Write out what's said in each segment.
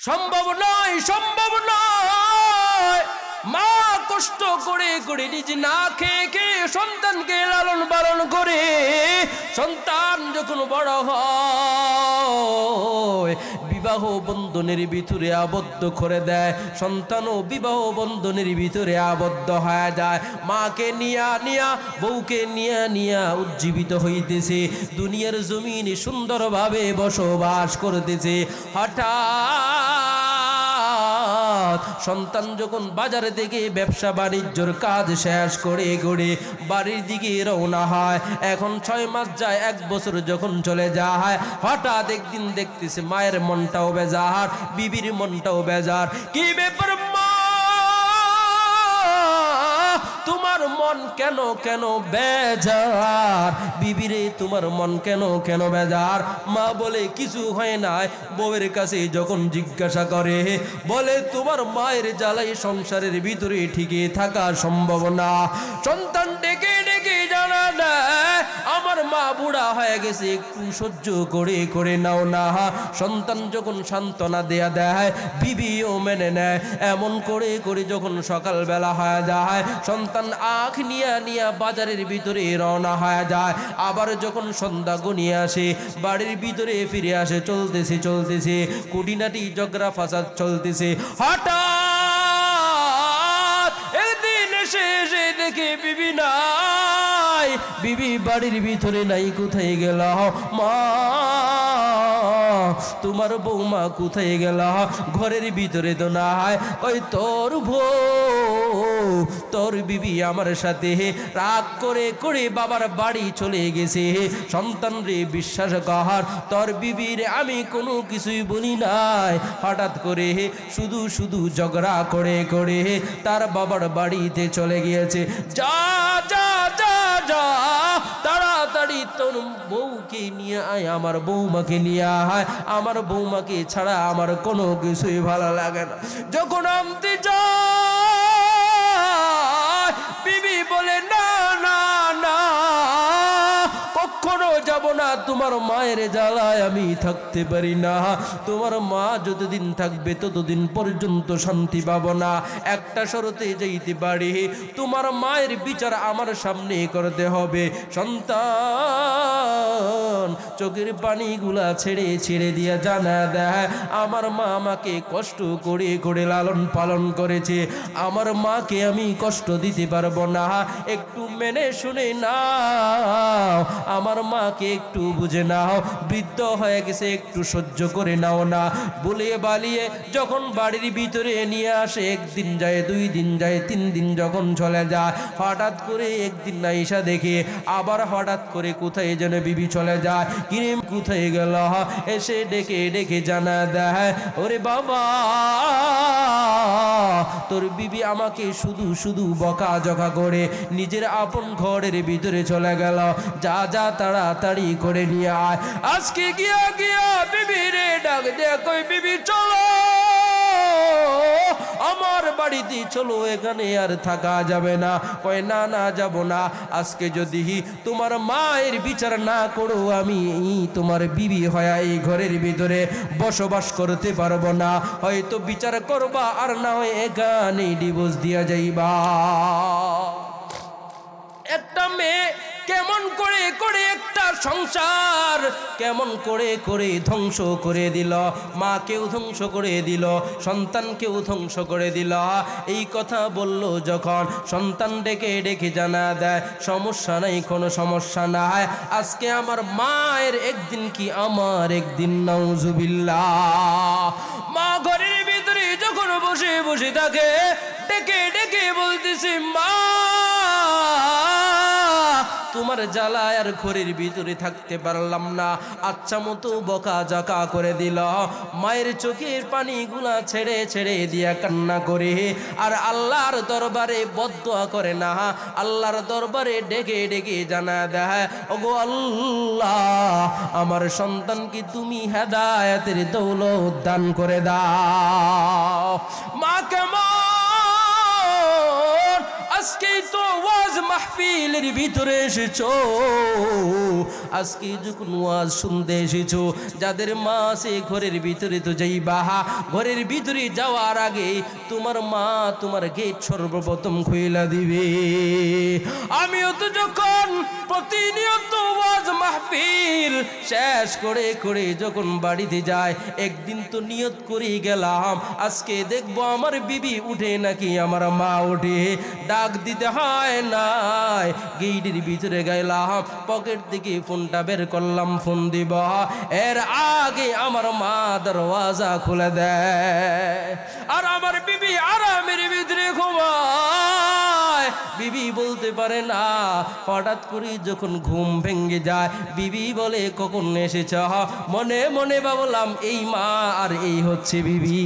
সম্ভব নয়, সম্ভব নয়। মা কষ্ট করে করে নিজে না খেয়ে খেয়ে সন্তানকে লালন পালন করে সন্তান যখন বড় হয় বিবাহ বন্ধনের ভিতরে আবদ্ধ করে দেয়, সন্তানও বিবাহ বন্ধনের ভিতরে আবদ্ধ হয়ে যায়। মাকে নিয়া নিয়া বউকে নিয়া নিয়া উজ্জীবিত হইতেছে, দুনিয়ার জমিনে সুন্দরভাবে বসবাস করতেছে। হঠাৎ সন্তান যখন বাজারে থেকে ব্যবসা বাণিজ্যর কাজ শেষ করে করে বাড়ির দিকে রওনা হয়, এখন 6 মাস যায়, 1 বছর যখন চলে যায়, হঠাৎ একদিন দেখতেছে মায়ের মনটাও বেজার, বিবির মনটাও বেজার। কি ব্যাপার মা, তোমার মন কেন কেন বেজার? বিবিরে তোমার মন কেন কেন বেজার? মা বলে কিছু হয় নাই। বউয়ের কাছে যখন জিজ্ঞাসা করে বলে তোমার মায়ের জ্বালাই সংসারের ভিতরে ঠিকই থাকা সম্ভব না। সন্তান ডেকে ডেকে জানা দেয় আমার মা বুড়া হয়ে গেছে, একটু সহ্য করে করে নাও না। সন্তান যখন সান্ত্বনা দেয়া দেয় বিবিও মেনে নেয়। এমন করে করে যখন সকালবেলা হয়ে যায় সন্তান আখ নিয়া নিয়া বাজারের ভিতরে রওনা হয়ে যায়। আবার যখন সন্ধ্যা গনিয়ে আসে বাড়ির ভিতরে ফিরে আসে, চলতেছে চলতেছে কুটিনাটি ঝগড়া ফাসাদ চলতেছে। হঠাৎ একদিন এসে এসে দেখে বিবি নাই, বিবি বাড়ির ভিতরে নাই। কোথায় গেল মা, তোমার বৌমা কোথায় গেল? ঘরের ভিতরে তো নাই। ওই তোর বউ, তোর বিবি আমার সাথে রাগ করে করে বাবার বাড়ি চলে গেছে। সন্তান রে বিশ্বাস কর, তোর বিবির আমি কোনো কিছুই বলি নাই। হঠাৎ করে শুধু শুধু ঝগড়া করে করে তার বাবার বাড়িতে চলে গিয়েছে। যা যা যা যা তাড়াতাড়ি তোর বউকে নিয়ে আয়, আমার বৌমাকে নিয়ে আয়। আমার বৌমাকে ছাড়া আমার কোনো কিছুই ভালো লাগে না। যখন আনতে যায় বিবি বলে না না না, কখনো যাব না, তোমার মায়ের জ্বালায় আমি থাকতে পারি না। তোমার মা যতদিন থাকবে ততদিন পর্যন্ত শান্তি পাবো না। একটা শর্তে যাইতে পারি, তোমার মায়ের বিচার আমার সামনে করতে হবে। সন্তান চোখের পানিগুলা ছেড়ে ছেড়ে দিয়ে জানা দেয় আমার মা আমাকে কষ্ট করে করে লালন পালন করেছে, আমার মাকে আমি কষ্ট দিতে পারবো না। একটু মেনে শুনে নাও, আমার মাকে একটু বুঝে নাও, বৃদ্ধ হয়ে গেছে, একটু সহ্য করে নাও না। বলিয়ে বালিয়ে যখন বাড়ির ভিতরে নিয়ে আসে, একদিন যায়, 2 দিন যায়, 3 দিন যখন চলে যায়, হঠাৎ করে একদিন নাইসা দেখে আবার হঠাৎ করে কোথায় যেন বিবি চলে যায়। কিরে কোথায় গেল? এসে ডেকে ডেকে জানা দেয় ওরে বাবা, তোর বিবি আমাকে শুধু শুধু বকা জকা করে নিজের আপন ঘরের ভিতরে চলে গেল। যা যা তাড়াতাড়ি করে নিয়ে আয়। আজকে গিয়া গিয়া বিবি রে ডাক দে, কই বিবি চলো আমার বাড়িতে চলো, এখানে আর থাকা যাবে না। কয় না না যাব না, আজকে যদি তোমার মায়ের বিচার না করো আমি তোমার বিবি হয়ে এই ঘরের ভিতরে বসবাস করতে পারবো না। হয়তো বিচার করবা আর না হয় এখানে ডিভোর্স দিয়া যাইবা। একটা মেয়ে কেমন করে করে একটা সংসার কেমন করে করে ধ্বংস করে দিল, মাকেও ধ্বংস করে দিল, সন্তানকেও ধ্বংস করে দিল। এই কথা বলল যখন সন্তান ডেকে ডেকে জানা দেয় সমস্যা নাই, কোনো সমস্যা নাই, আজকে আমার মায়ের একদিন কি আমার একদিন, নাউজুবিল্লাহ। মা ঘরের ভিতরে যখন বসে বসে থাকে ডেকে ডেকে বলতেছে মা তোমার জ্বালায় আর ঘরের ভিতরে থাকতে পারলাম না। আচ্ছা মতো বকা জাকা করে দিল, মায়ের চোখের পানিগুলা ছেড়ে ছেড়ে দিয়া কান্না করে আর আল্লাহর দরবারে বদদোয়া করে না, আল্লাহর দরবারে ডেকে ডেকে জানা দেয় ওগো আল্লাহ আমার সন্তানকে তুমি হেদায়েতের দৌলত দান করে দাও। মা কেমন আজকেই তো ওয়াজ মাহফিলের ভিতরে এসেছো, আজকে যখন ওয়াজ শুনতে এসেছো, যাদের মা আছে ঘরের ভিতরে তো যাইবা, ঘরের ভিতরে যাওয়ার আগে তোমার মা তোমার গেট সর্বপ্রথম খুইলা দিবে। আমিও তো যখন প্রতিনিয়ত ওয়াজ মাহফিল শেষ করে করে যখন বাড়িতে যায়, একদিন তো নিয়ত করে গেলাম আজকে দেখবো আমার বিবি উঠে নাকি আমার মা উঠে। ডাক দিতে হয় নাই, গেটের ভিতরে গেলাম, পকেট থেকে ফোনটা বের করলাম, ফোন দিব, এর আগে আমার মা দরওয়াজা খুলে দেয় আর আমার বিবি আরামের ভিতরে ঘুমায়। বিবি বলতে পারে না, হঠাৎ করে যখন ঘুম ভেঙে যায় বিবি বলে কখন এসেছ, মনে মনে ভাবলাম এই মা আর এই হচ্ছে বিবি,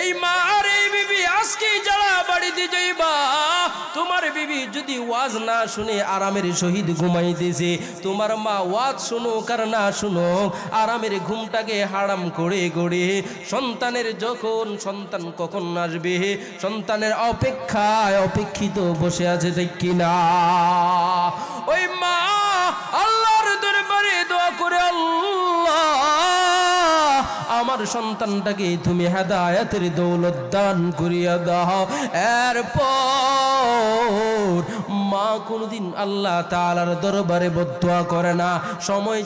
এই মা আর এই বিবি আজকেই যারা বাড়িতে যাইবা, তোমার বিবি যদি ওয়াজ না শুনে আরামের সহিত ঘুমাইতেছে, তোমার মা ওয়াজ শুনুক আর না শুনুক আরামের ঘুমটাকে হারাম করে করে সন্তানের যখন সন্তান কখন আসবে সন্তানের অপেক্ষায় অপেক্ষিত বসে আছে, ঠিক কিনা? ওই মা আল্লাহর দরবারে দোয়া করে, আল্লাহ আমার সন্তানটাকে তুমি হেদায়েতের দৌলত দান করিয়া দাও। এরপর মা কোনদিন আল্লাহ তাআলার দরবারে বদদুয়া করে না। সময়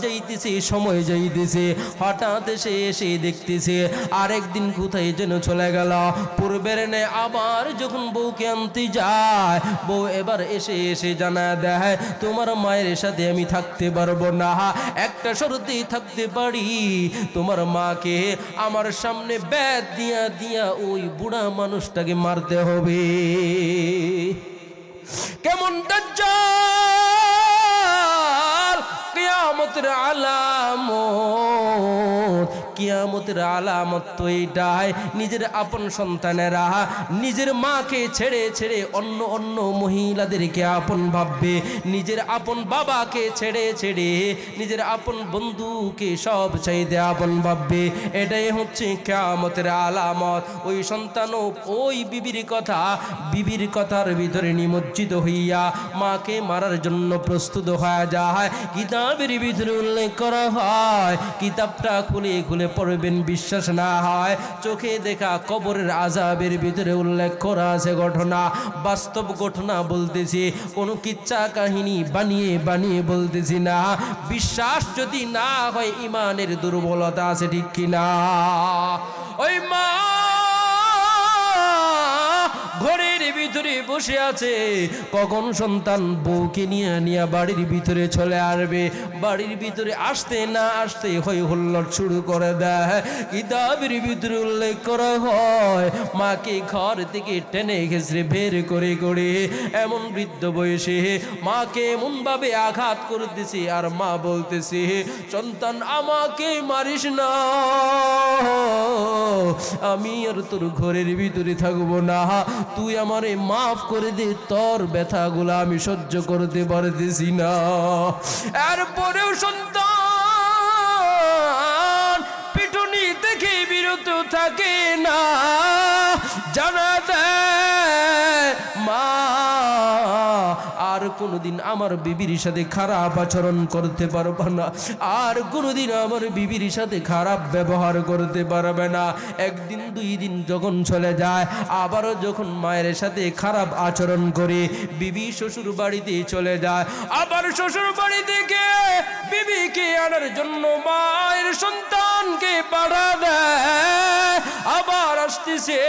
যাইতেছে হঠাৎ এসে দেখতেছে আরেকদিন কোথায় যেন চলে গেল, পূর্বের নে আবার যখন বউকে আনতে যায়, বউ এবার এসে জানা দেয় তোমার মায়ের সাথে আমি থাকতে পারবো না, একটা শর্তেই থাকতে পারি, তোমার মাকে আমার সামনে বেত দিয়া দিয়া ওই বুড়া মানুষটাকে মারতে হবে। কেমন দাজ্জাল, কিয়ামতের আলামত, কিয়ামতের আলামত তো এইটাই, নিজের আপন সন্তানেরা নিজের মাকে ছেড়ে ছেড়ে অন্য অন্য মহিলাদেরকে আপন ভাববে, নিজের আপন বাবাকে ছেড়ে ছেড়ে নিজের আপন বন্ধুকে সব চাইতে আপন ভাববে। এটাই হচ্ছে কিয়ামতের আলামত। ওই সন্তানও ওই বিবির কথার ভিতরে নিমজ্জিত হইয়া মাকে মারার জন্য প্রস্তুত হয়ে যায়। কিতাবের ভিতরে উল্লেখ করা হয়, কিতাবটা খুলে খুলে পড়বেন, বিশ্বাস না হয় চোখে দেখা কবরের আযাবের ভিতরে উল্লেখ করা আছে ঘটনা, বাস্তব ঘটনা বলতেছি, কোনো কিচ্ছা কাহিনী বানিয়ে বানিয়ে বলতেছি না। বিশ্বাস যদি না হয় ইমানের দুর্বলতা আছে, ঠিক কিনা? ওই মা ঘরের ভিতরে বসে আছে, কখন সন্তান বউকে নিয়ে বাড়ির ভিতরে চলে আসবে, বাড়ির ভিতরে আসতে না আসতে হই হুল্লোড় শুরু করে দেয়। কিতাবের ভিতরে উল্লেখ করা হয় মাকে ঘর থেকে টেনে ঘেঁচড়ে বের করে করে এমন বৃদ্ধ বয়সে মাকে এমন ভাবে আঘাত করতেছে, আর মা বলতেছে সন্তান আমাকে মারিস না, আমি আর তোর ঘরের ভিতরে থাকবো না, তুই আমারে মাফ করে দে, তোর ব্যথাগুলো আমি সহ্য করতে পারতেছি না। এরপরেও সন্তান পিটুনি দেখে বিরত থাকে না, জানা দেয় মা আর কোনোদিন আমার বিবির সাথে খারাপ আচরণ করতে পারবে না, আর কোনোদিন আমার বিবির সাথে খারাপ ব্যবহার করতে পারবে না। একদিন দুই দিন যখন চলে যায়, আবারও যখন মায়ের সাথে খারাপ আচরণ করে বিবি শ্বশুর বাড়িতে চলে যায়, আবার শ্বশুর বাড়ি থেকে বিবিকে আনার জন্য মায়ের সন্তানকে পাঠা দেয়, আবার আসতেছে,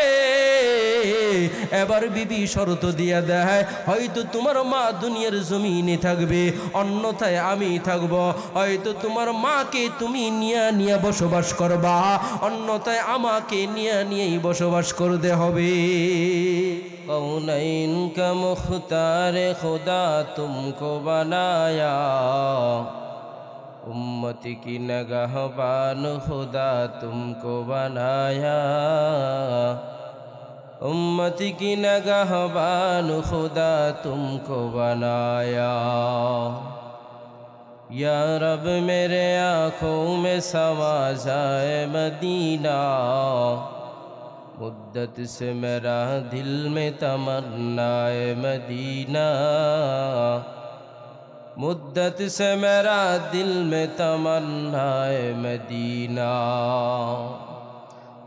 এবার বিবি শর্ত দিয়া দেয় হয়তো তোমার মা দুনিয়ার জমিনে থাকবে, অন্যথায় আমি থাকব, হয়তো তোমার মাকে তুমি নিয়ে বসবাস করবা, অন্যথায় আমাকে নিয়েই বসবাস করতে হবে। কৌনাইন কা মুখতারে খুদা তুমকো বানায়া, উম্মতি কি নগহবান খুদা তুমকো বানায়া, उम्मती की नगहबान खुदा तुमको बनाया। या रब मेरे आँखों में समा जाए मदीना, मुद्दत से मेरा दिल में तमन्नाए मदीना, मुद्दत से मेरा दिल में तमन्नाए मदीना।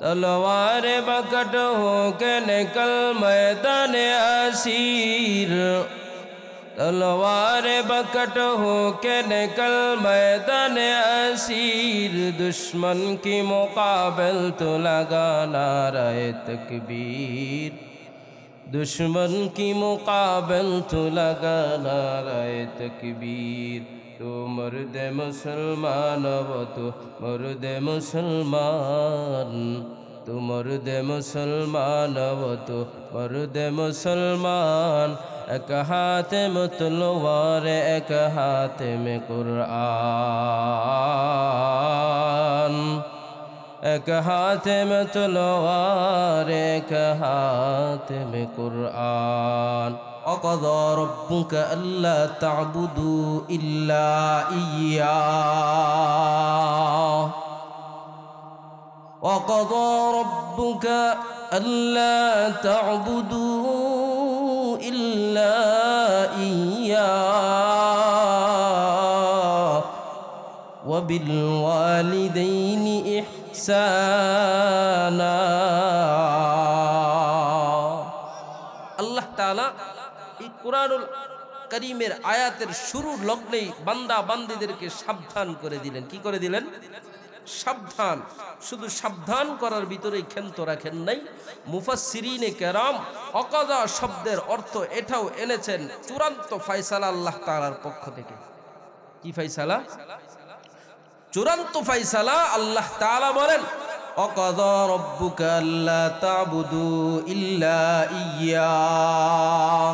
तलवार बकट हो के निकल मैदान असीर, तलवार बकट हो के निकल मैदान असीर। दुश्मन की मुकाबल तो लगा नारे तकबीर, दुश्मन की मुकाबल तो लगा नारे तकबीर। तो मर्द मुसलमान वो तो मर्द मुसलमान, तो मर्द मुसलमान वो तो मर्द मुसलमान। एक हाथ में तलवार एक हाथ में कुरान, एक हाथ में तलवार एक हाथ में कुरान। वक़ज़ा रब्बुक अल्ला तअबुदू इल्ला इय्याह, वक़ज़ा रब्बुक अल्ला तअबुदू इल्ला इय्याह वबिल वालिदैनि इहसाना। আল্লাহ তাআলা এই কুরআনুল কারীমের আয়াতের শুরুর লগ্নেই বান্দা বান্দীদেরকে সাবধান করে দিলেন। কি করে দিলেন? সাবধান। শুধু সাবধান করার ভিতরেই ক্ষান্ত রাখেন নাই। মুফাসসিরিনে কেরাম অকাযা শব্দের অর্থ এটাও এনেছেন চূড়ান্ত ফয়সালা আল্লাহ তাআলার পক্ষ থেকে। কি ফয়সালা? চূড়ান্ত ফয়সালা। আল্লাহ তাআলা বলেন অকাযা রাব্বুকা আল্লা তা'বুদু ইল্লা ইয়্যাহ।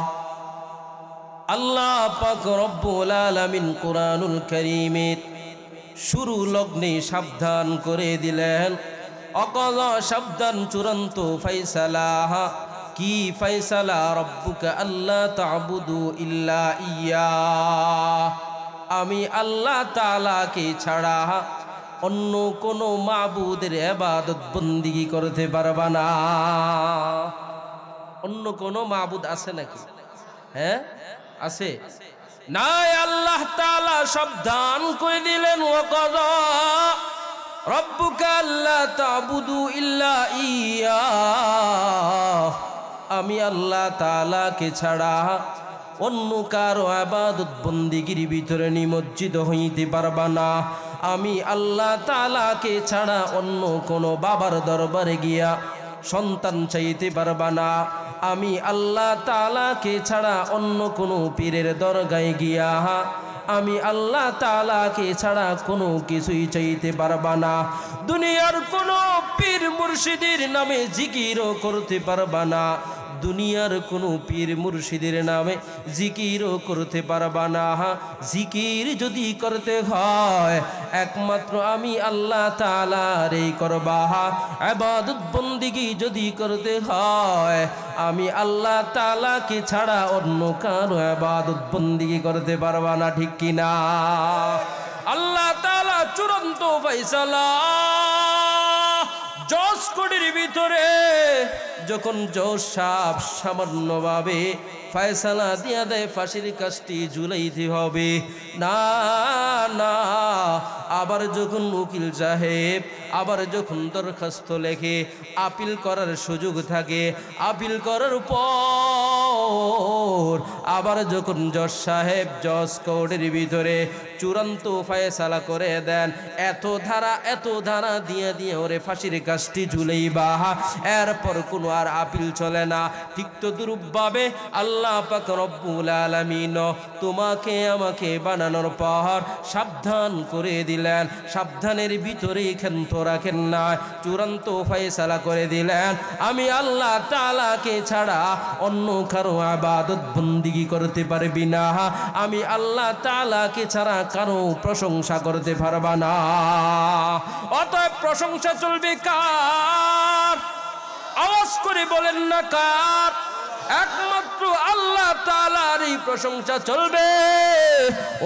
আল্লাহ পাক রব্বুল আলামিন কুরআনুল কারীমের শুরু লগ্নে সাবধান করে দিলেন। অকাযা সাবধান, চূড়ান্ত ফয়সালা। কি ফয়সালা? রব্বুকা আল্লা তা'বুদু ইল্লা ইয়্যাহ, আমি আল্লাহ তাআলাকে ছাড়া অন্য কোনো মাবুদের ইবাদত বন্দেগী করতে পারবা না। অন্য কোনো মাবুদ আছে নাকি? হ্যাঁ আছে? নাই। আল্লাহ তাআলা সাবধান করে দিলেন ওয়াকাযা রাব্বুকা আল্লা তা'বুদু ইল্লা ইয়্যাহ, আমি আল্লাহ তাআলাকে ছাড়া অন্য কারো ইবাদত বন্দেগীর ভিতরে নিমজ্জিত হইতে পারবা না। আমি আল্লাহ তাআলাকে ছাড়া অন্য কোনো বাবার দরবারে গিয়া সন্তান চাইতে পারবা না। আমি আল্লাহ তাআলাকে ছাড়া অন্য কোনো পীরের দরগায় গিয়া আমি আল্লাহ তাআলাকে ছাড়া কোনো কিছুই চাইতে পারবা না। দুনিয়ার কোনো পীর মুর্শিদের নামে জিকিরও করতে পারবা না। দুনিয়ার কোনো পীর মুর্শিদের নামে জিকিরও করতে পারবা না। জিকির যদি করতে হয় একমাত্র আমি আল্লাহ তাআলারই করবা। ইবাদত বন্দেগী যদি করতে হয় আমি আল্লাহ তাআলাকে ছাড়া অন্য কারো ইবাদত বন্দেগী করতে পারবা না। ঠিক কিনা? আল্লাহ তাআলা চূড়ান্ত ফয়সালা জজ কোটের ভিতরে যখন জজ সাহেব সামান্যভাবে ফয়সালা দিয়া দেয় ফাঁসির কাজটি ঝুলাইতে হবে না না, আবার যখন উকিল সাহেব আবার যখন দরখাস্ত লেখে আপিল করার সুযোগ থাকে, আপিল করার পর আবার যখন জজ সাহেব জজ কোর্টের ভিতরে চূড়ান্ত ফয়সালা করে দেন এত ধারা দিয়ে দিয়ে ওরে ফাঁসির কাজটি ঝুলাইবা, এরপর কোনো আর আপিল চলে না। ঠিক তো দুরূপভাবে আল্লাহ পাক রব্বুল আলামিন তোমাকে আমাকে বানানোর পর সাবধান করে দিলেন, সাবধানের ভিতরে ক্ষান্ত রাখেন না, চূড়ান্ত ফয়সালা করে দিলেন আমি আল্লাহ তাআলাকে ছাড়া অন্য কারো ইবাদত বন্দেগী করতে পারবি না, আমি আল্লাহ তাআলাকে ছাড়া কারো প্রশংসা করতে পারবা না। অতএব প্রশংসা চলবে কার? আওয়াজ করে বলেন না কার? একমাত্র আল্লাহ তাআলারই প্রশংসা চলবে।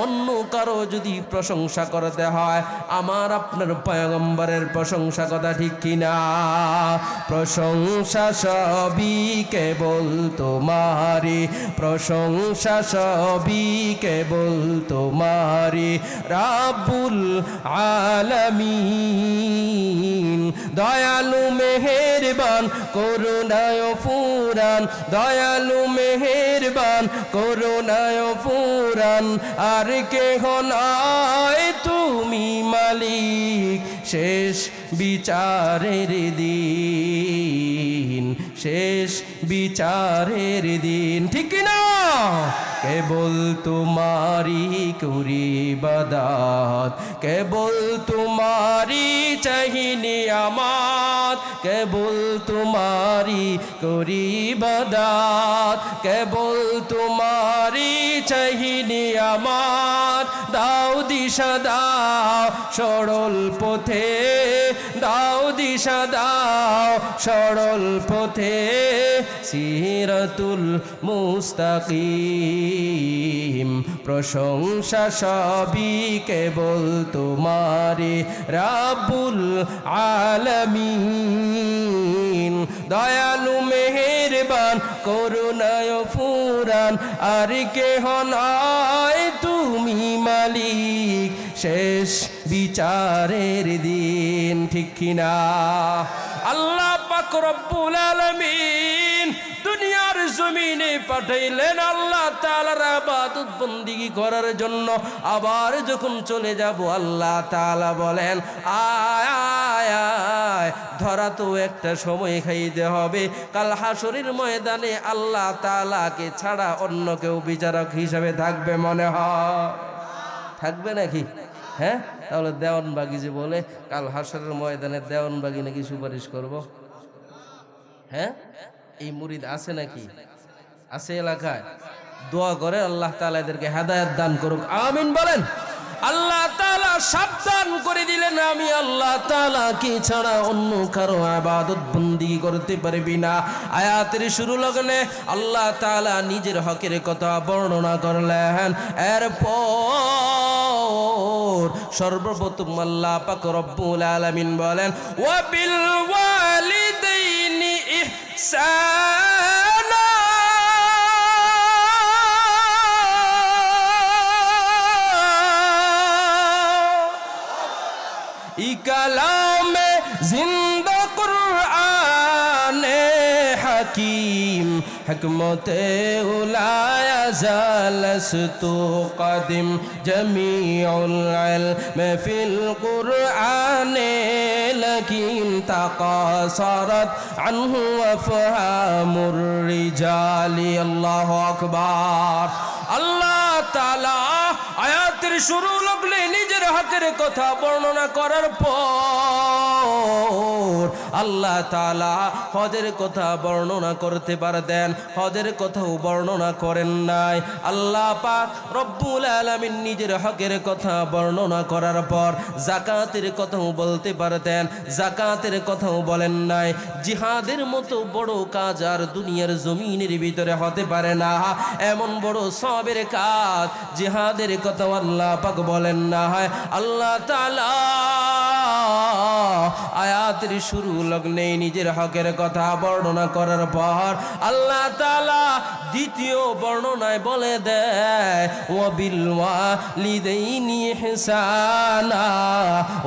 অন্য কারো যদি প্রশংসা করতে হয়, আমার আপনার পয়গম্বরের প্রশংসা কথা ঠিক কিনা? প্রশংসা সবই কেবল তোমারি, প্রশংসা সবই কেবল তোমারি রাব্বুল আলামিন। দয়ালু মেহেরবান করুণায় ফুরান, দয়ালু মেহেরবান করুণায় ফুরান, আর কেহ নয় তুমি মালিক শেষ বিচারের দিন, শেষ বিচারের দিন, ঠিক না? কেবল তোমারি করি ইবাদত, কেবল তোমারি চাহিনি আমার, কেবল তোমারি করি ইবাদত, কেবল তোমারি চাহিনি আমার। দাও দিশা দাও সরল পথে, দাও দিশা দাও সরল পথে, সিরাতুল মুস্তাকিম। প্রশংসা সবই কেবল তোমারি রাব্বুল আলামিন। দয়ালু মেহেরবান করুণায় ফুরান, আর কেহ নয় তুমি মালিক শেষ বিচারের দিন, ঠিক কিনা? আল্লাহ পাক রব্বুল আলামিন দুনিয়ার জমিনে পাঠাইলেন আল্লাহ তাআলার ইবাদত বন্দেগী করার জন্য। আবার যখন চলে যাব আল্লাহ তাআলা বলেন আয় আয় আয়, ধরা তো একটা সময় খাইতে হবে। কাল হাসরের ময়দানে আল্লাহ তাআলাকে ছাড়া অন্য কেউ বিচারক হিসাবে থাকবে মনে হয়? থাকবে নাকি? হ্যাঁ, তাহলে দেওয়ানবাগি যে বলে কাল হাসরের ময়দানে দেওয়ানবাগি নাকি সুপারিশ করব, হ্যাঁ, এই মুরিদ আছে নাকি? আছে এলাকায়? দোয়া করে আল্লাহ তাআলা এদেরকে হেদায়েত দান করুক, আমিন বলেন। আল্লাহ তাআলা সাবধান করে দিলেন, আমি আল্লাহ তাআলা কি ছাড়া অন্য কারো ইবাদত বন্দেগী করতে পারবি না। আয়াতের শুরু লগ্নে আল্লাহ তাআলা নিজের হকের কথা বর্ণনা করলেন। এরপর সর্বপ্রথম আল্লাহ পাক রব্বুল আলামিন বলেন ওয়া বিল ওয়ালিদাইনি ইহসানা। কালামে জিন্দা কুরআনে হাকিম, হিকমতে উলায়া জালস্তু কদিম, জমিউল ইলম ফিল কুরআনে লাকিন তাকাসারাত আনহু আফহামুর রিজালি। আল্লাহু আকবার। আল্লাহ তাআলা আয়াতের শুরু লগ্নে নিজের হকের কথা বর্ণনা করার পর আল্লাহ তাআলা হজের কথা বর্ণনা করতে পারতেন, হজের কথাও বর্ণনা করেন নাই। আল্লাহ পাক রব্বুল আলামিন নিজের হকের কথা বর্ণনা করার পর যাকাতের কথাও বলতে পারতেন, যাকাতের কথাও বলেন নাই। জিহাদের মতো বড় কাজ আর দুনিয়ার জমিনের ভিতরে হতে পারে না, এমন বড় সওয়াবের কাজ জিহাদের কথা আল্লাহ পাক বলেন না। হয় আল্লাহ তাআলা আয়াতের শুরু লগ্নে নিজের হকের কথা বর্ণনা করার পর আল্লাহ তাআলা দ্বিতীয় বর্ণনায় বলে দেয় ওয়া বিল ওয়ালিদাইনি ইহসানা।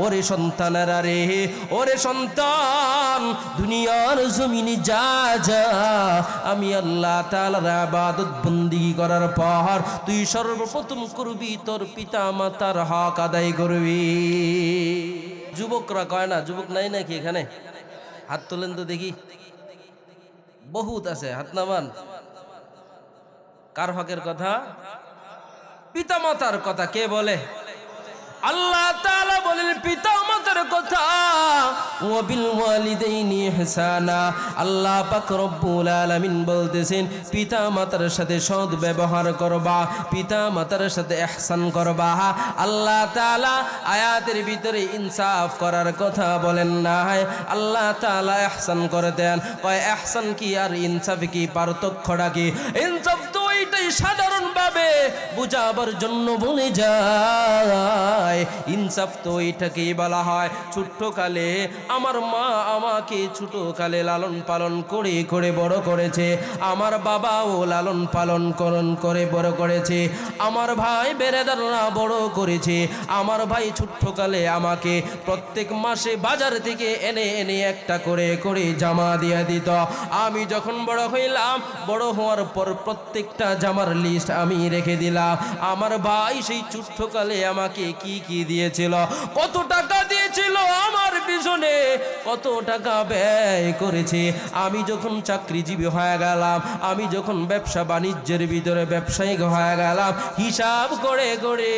ওরে সন্তানেরা রে, ওরে সন্তান, দুনিয়ার জমিনে যা যা আমি আল্লাহ তাআলার ইবাদত বন্দেগী করার পর তুই সর্বপ্রথম করবি তোর পিতা মাতার হক আদায় করবি। যুবকরা কয় না, যুবক নাই নাকি এখানে? হাত তোলেন তো দেখি। বহুত আছে, হাত নামান। কার হকের কথা? পিতা মাতার কথা কে বলে? আল্লাহ তাআলা বলেন পিতা মাতার মাতার কথা, ওয়া বিল ওয়ালিদাইনি ইহসানা। আল্লাহ পাক রব্বুল আলামিন বলতেছেন পিতা মাতার সাথে সৎ ব্যবহার করবা, পিতা মাতার সাথে ইহসান করবা। আল্লাহ তাআলা আয়াতের ভিতরে ইনসাফ করার কথা বলেন না, আল্লাহ তাআলা ইহসান করে দেন। কয় ইহসান কি আর ইনসাফ কি, পার্থক্যটা কি? ইনসাফ তো এইটাই সাধারণভাবে বুঝাবার জন্য বলে যায়, ইনসাফ তো এটাকেই বলা হয় ছোট্টকালে আমার মা আমাকে ছোটকালে লালন পালন করে করে বড় করেছে, আমার বাবাও লালন পালন করে বড় করেছে, আমার ভাই বেরেদাররা বড় করেছে, আমার ভাই ছোট্টকালে আমাকে প্রত্যেক মাসে বাজার থেকে এনে এনে একটা করে করে জামা দিয়ে দিত। আমি যখন বড় হইলাম, বড় হওয়ার পর প্রত্যেকটা জামার লিস্ট আমি রেখে দিলাম। আমার ভাই সেই ছোট্টকালে আমাকে কি কি দিয়েছিল, কত টাকা দিয়েছিল আমার পিছনে, কত টাকা ব্যয় করেছে। আমি যখন চাকরিজীবী হয়ে গেলাম, আমি যখন ব্যবসা বাণিজ্যের ভিতরে ব্যবসায়িক হয়ে গেলাম, হিসাব করে করে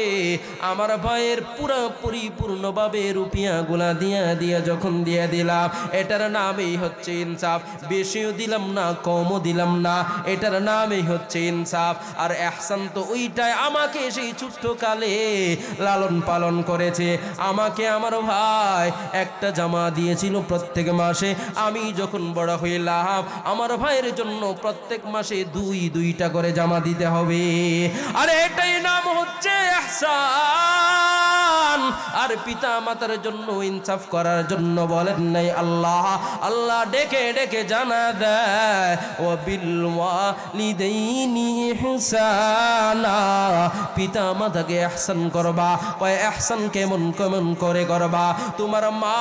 আমার ভাইয়ের পুরো পরিপূর্ণভাবে রুপিয়াগুলা দিয়ে যখন দিয়ে দিলাম, এটার নামই হচ্ছে ইনসাফ। বেশিও দিলাম না, কমও দিলাম না, এটার নামই হচ্ছে ইনসাফ। আর ইহসান তো ওইটাই, আমাকে সেই ছোট্টকালে লালন পালন করেছে, আমাকে আমার ভাই একটা জামা দিয়েছিল প্রত্যেক মাসে, আমি যখন বড় হইলাম আমার ভাইয়ের জন্য প্রত্যেক মাসে দুইটা করে জামা দিতে হবে। আর এটাই নাম হচ্ছে ইহসান। আর পিতা মাতার জন্য ইনসাফ করার জন্য বলেন নাই আল্লাহ, আল্লাহ ডেকে ডেকে জানা দেয় ও বিল ওয়ালিদাইনি ইহসানা, পিতা মাতাকে ইহসান করবা। কয় ইহসান কেমন কেমন করে করবা? তোমার মা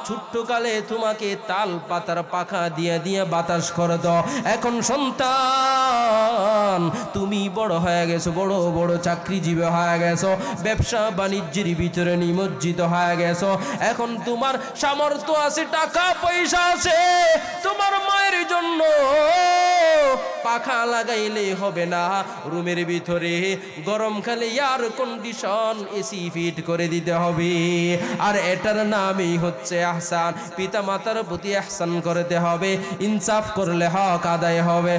ছোট্টকালে তোমাকে তাল পাতার পাখা দিয়ে দিয়ে বাতাস করে দাও, এখন সন্তান তুমি বড় হয়ে গেছো, বড় বড় চাকরিজীবী হয়ে গেছো, ব্যবসা বাণিজ্যের ভিতরে নিমজ্জিত হয়ে গেছো, এখন তোমার সামর্থ্য আছে, টাকা পয়সা আছে, তোমার মায়ের জন্য পাখা লাগাইলে হবে না, রুমের ভিতরে গরমকালে এয়ার কন্ডিশন এসি ফিট করে দিতে হবে। আর এটার নামই হচ্ছে ইহসান। পিতা মাতার প্রতি ইহসান করতে হবে, ইনসাফ করলে হক আদায় হবে।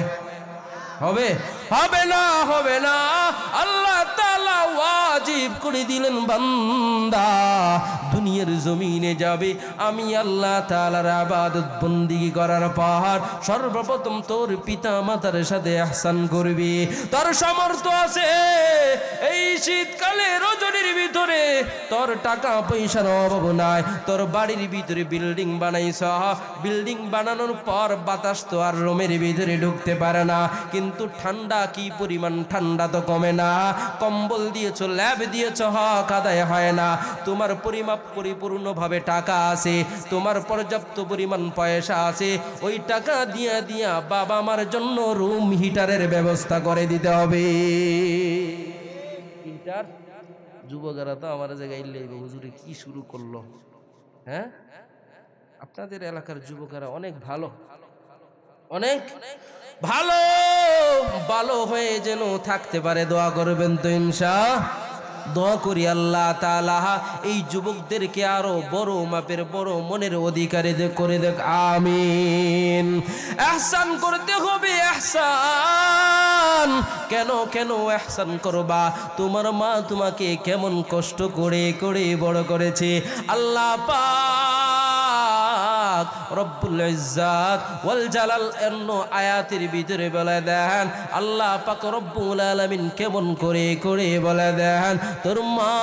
হবে হবে না, হবে না। আল্লাহ তাআলা ওয়াজিব করে দিলেন বান্দা দুনিয়ার জমিনে যাবে, আমি আল্লাহ তাআলার ইবাদত বন্দেগী করার পর সর্বপ্রথম তোর পিতা মাতার সাথে ইহসান করবি। তোর সামর্থ্য আছে, এই শীতকালে রজনীর ভিতরে তোর টাকা পয়সার অভাব নাই, তোর বাড়ির ভিতরে বিল্ডিং বানাইছ, বিল্ডিং বানানোর পর বাতাস তো আর রুমের ভিতরে ঢুকতে পারে না, কিন্তু ঠান্ডা কি পরিমাণ, ঠান্ডা তো কমে না। কম্বল দিয়েছো, ল্যাব দিয়েছো, হক আদায় হয় না। তোমার পরিমাপ পরিপূর্ণভাবে টাকা আছে, তোমার পর্যাপ্ত পরিমাণ পয়সা আছে, ওই টাকা দিয়া দিয়া বাবা মার জন্য রুম হিটারের ব্যবস্থা করে দিতে হবে। হিটার যুবকেরা তো আমার জায়গায় হুজুরে কি শুরু করলো, হ্যাঁ? আপনাদের এলাকার যুবকেরা অনেক ভালো, অনেক ভালো ভালো হয়ে যেন থাকতে পারে, দোয়া করবেন তো ইনশাআল্লাহ। দোয়া করি আল্লাহ তাআলা এই যুবকদেরকে আরো বড় মাপের বড় মনের অধিকারী করে দেখ, আমিন। ইহসান করতে হবে, ইহসান কেন কেন ইহসান করবা? তোমার মা তোমাকে কেমন কষ্ট করে করে বড় করেছে। আল্লাহ পাক রব্বুল ইজ্জাত ওয়াল জালাল এন্ন আয়াতের ভিতরে বলে দেন, আল্লাহ পাক রব্বুল আলামিন কেমন করে করে বলে দেন, তোর মা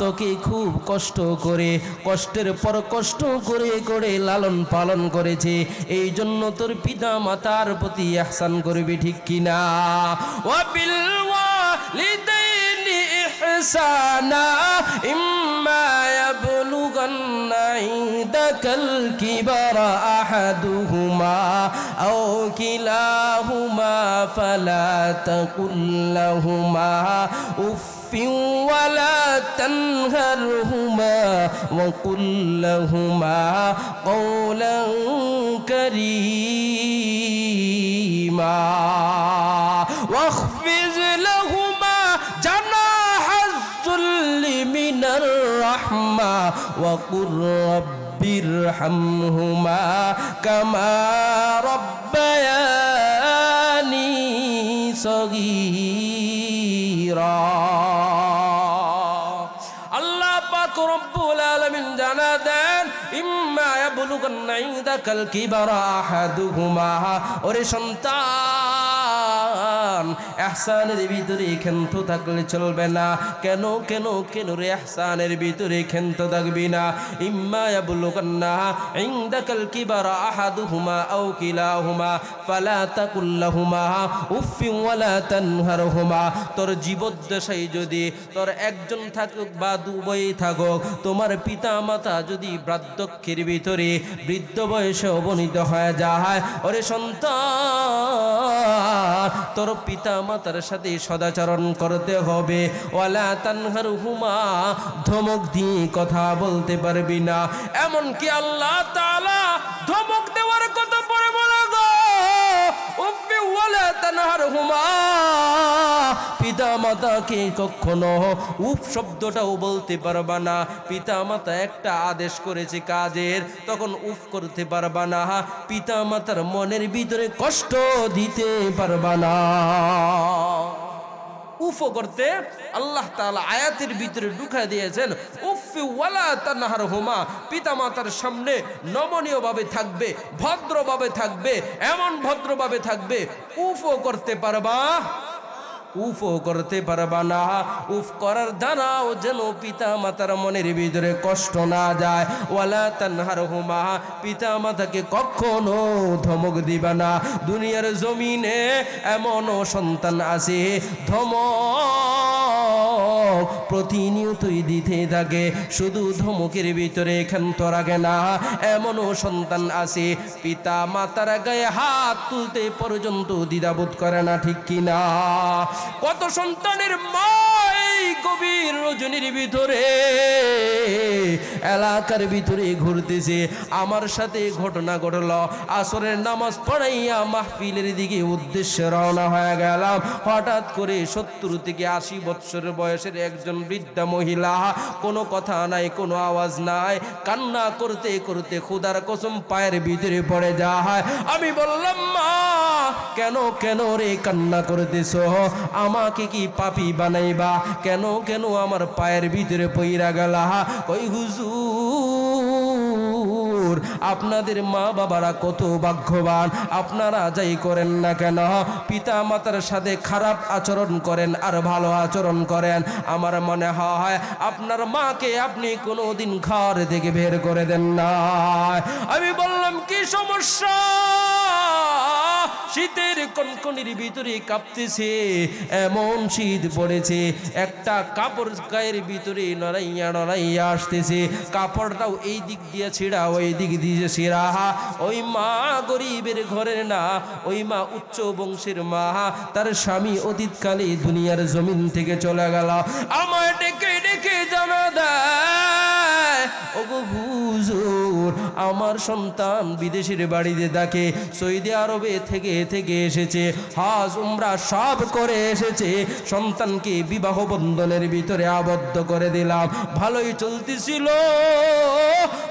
তোকে খুব কষ্ট করে, কষ্টের পর কষ্ট করে করে লালন পালন করেছে, এই জন্য তোর পিতা মাতার প্রতি ইহসান করবি, ঠিক কিনা? ওয়া বিল ওয়ালিদাইনি ইহসানা ইম্মা ইয়াবলুগান্না ইনদাকাল কিবারা আহাদুহুমা আও কিলাহুমা ফালা তাকুল লাহুমা উফ ولا تنهرهما وقل لهما قولا كريما واخفض لهما جناح الذل من الرحمة ওয়া কুর রাব্বিরহামহুমা কামা রাব্বায়ানি সগীরা। আল্লাহ পাক রব্বুল আলামিন জানা দেন, ইম্মা ইয়াবলুগান্না ইনদাকাল কিবারা আহাদুহুমা, ওরে সন্তান ইহসানের ভিতরে ক্ষান্ত থাকলে চলবে না। কেন কেন কেন রে ইহসানের ভিতরে ক্ষান্ত থাকবি না? ইম্মা ইয়াবলুগান্না ইনদাকাল কিবারা আহাদুহুমা আও কিলাহুমা ফালা তাকুল লাহুমা উফফিন ওয়ালা তানহারহুমা। তোর জীবদ্দশায় যদি তোর একজন থাকুক বা দুবই থাকুক, তোমার পিতা মাতা যদি বার্ধক্যের ভিতরে বৃদ্ধ বয়সে অবনীত হয়ে যায়, ওরে সন্তান তোর পিতা মাতার সাথে সদাচরণ করতে হবে। ওয়ালা তানহারহুমা, ধমক দিয়ে কথা বলতে পারবি না। এমনকি আল্লাহ তাআলা ধমক দেওয়ার কথা পরে বলে গো, উফফি ওয়ালা তানহারহুমা, পিতা মাতাকে কখনো উফ শব্দটাও বলতে পারবা না। পিতা মাতা একটা আদেশ করেছে কাজের, তখন উফ করতে পারবা না। পিতা মাতার মনের ভিতরে কষ্ট দিতে পারবা না। উফও করতে আল্লাহ তাআলা আয়াতের ভিতরে ঢুকা দিয়েছেন, উফফি ওয়ালা তানহারহুমা, পিতা মাতার সামনে নমনীয়ভাবে থাকবে, ভদ্রভাবে থাকবে, এমন ভদ্রভাবে থাকবে, উফও করতে পারবা, উফও করতে পারবা না। উফ করার দ্বারাও যেন পিতা মাতার মনের ভিতরে কষ্ট না যায়। ওয়ালা তানহারহুমা, পিতা মাতাকে কখনো ধমক দিবা না। দুনিয়ার জমিনে এমনও সন্তান আছে ধমক প্রতিনিয়তই দিতে থাকে, শুধু ধমকের ভিতরে ক্ষান্ত রাখে না। এমনও সন্তান আছে পিতা মাতার গায়ে হাত তুলতে পর্যন্ত দ্বিধাবোধ করে না, ঠিক কিনা? কত সন্তানের মা এই গভীর রজনীর ভিতরে এলাকার ভিতরে ঘুরতেছে। আমার সাথে ঘটনা ঘটল, আসরের নামাজ পড়াইয়া মাহফিলের দিকে উদ্দেশ্যে রওনা হয়ে গেলাম। হঠাৎ করে 70 থেকে 80 বছরের বয়সের একজন বৃদ্ধা মহিলা, কোনো কথা নাই, কোনো আওয়াজ নাই, কান্না করতে করতে খোদার কসম পায়ের ভিতরে পড়ে যায়। আমি বললাম, মা কেন কেন রে কান্না করতেছো? আমাকে কি পাপী বানাইবা? কেন কেন আমার পায়ের ভিতরে পইরা গেলা? কই হুজুর, আপনাদের মা বাবারা কত ভাগ্যবান। আপনারা যাই করেন না কেন, পিতা মাতার সাথে খারাপ আচরণ করেন আর ভালো আচরণ করেন, আমার মনে হয় আপনার মাকে আপনি কোনোদিন ঘর থেকে বের করে দেন না। আমি বললাম, কি সমস্যা? শীতের কনকনির ভিতরে কাঁপতেছে, এমন শীত পড়েছে, একটা কাপড় গায়ের ভিতরে নড়াইয়া নড়াইয়া আসতেছে, কাপড়টাও এই দিক দিয়ে ছিঁড়া ওই দিক দিয়ে ছিঁড়া। ওই মা গরিবের ঘরের না, ওই মা উচ্চ বংশের মা, তার স্বামী অতীতকালে দুনিয়ার জমিন থেকে চলে গেল। আমায় ডেকে ডেকে জানা দেয়, ওগো হুজুর, আমার সন্তান বিদেশের বাড়িতে থাকে, সৌদি আরবে থেকে থেকে এসেছে, হজ উমরা সব করে এসেছে, সন্তানকে বিবাহ বন্ধনের ভিতরে আবদ্ধ করে দিলাম, ভালোই চলতেছিল।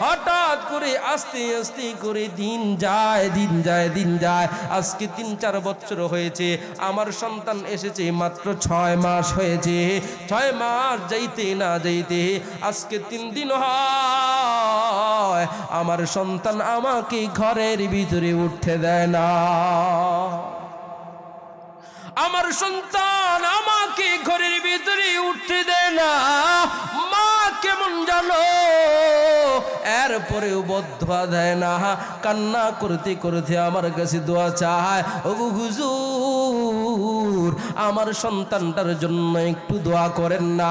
হঠাৎ করে আস্তে আস্তে করে দিন যায় দিন যায় দিন যায়, আজকে 3-4 বছর হয়েছে। আমার সন্তান এসেছে মাত্র 6 মাস হয়েছে। 6 মাস যাইতে না যাইতে আজকে 3 দিন হয়, আমার সন্তান আমাকে ঘরের ভিতরে উঠতে দেয় না। আমার সন্তান আমাকে ঘরের ভিতরে উঠতে দেয় না। মা কেমন জানো, এরপরেও বদদোয়া দেয় না, কান্না করতে করতে আমার কাছে দোয়া চায়, ওগো হুজুর, আমার সন্তানটার জন্য একটু দোয়া করেন না,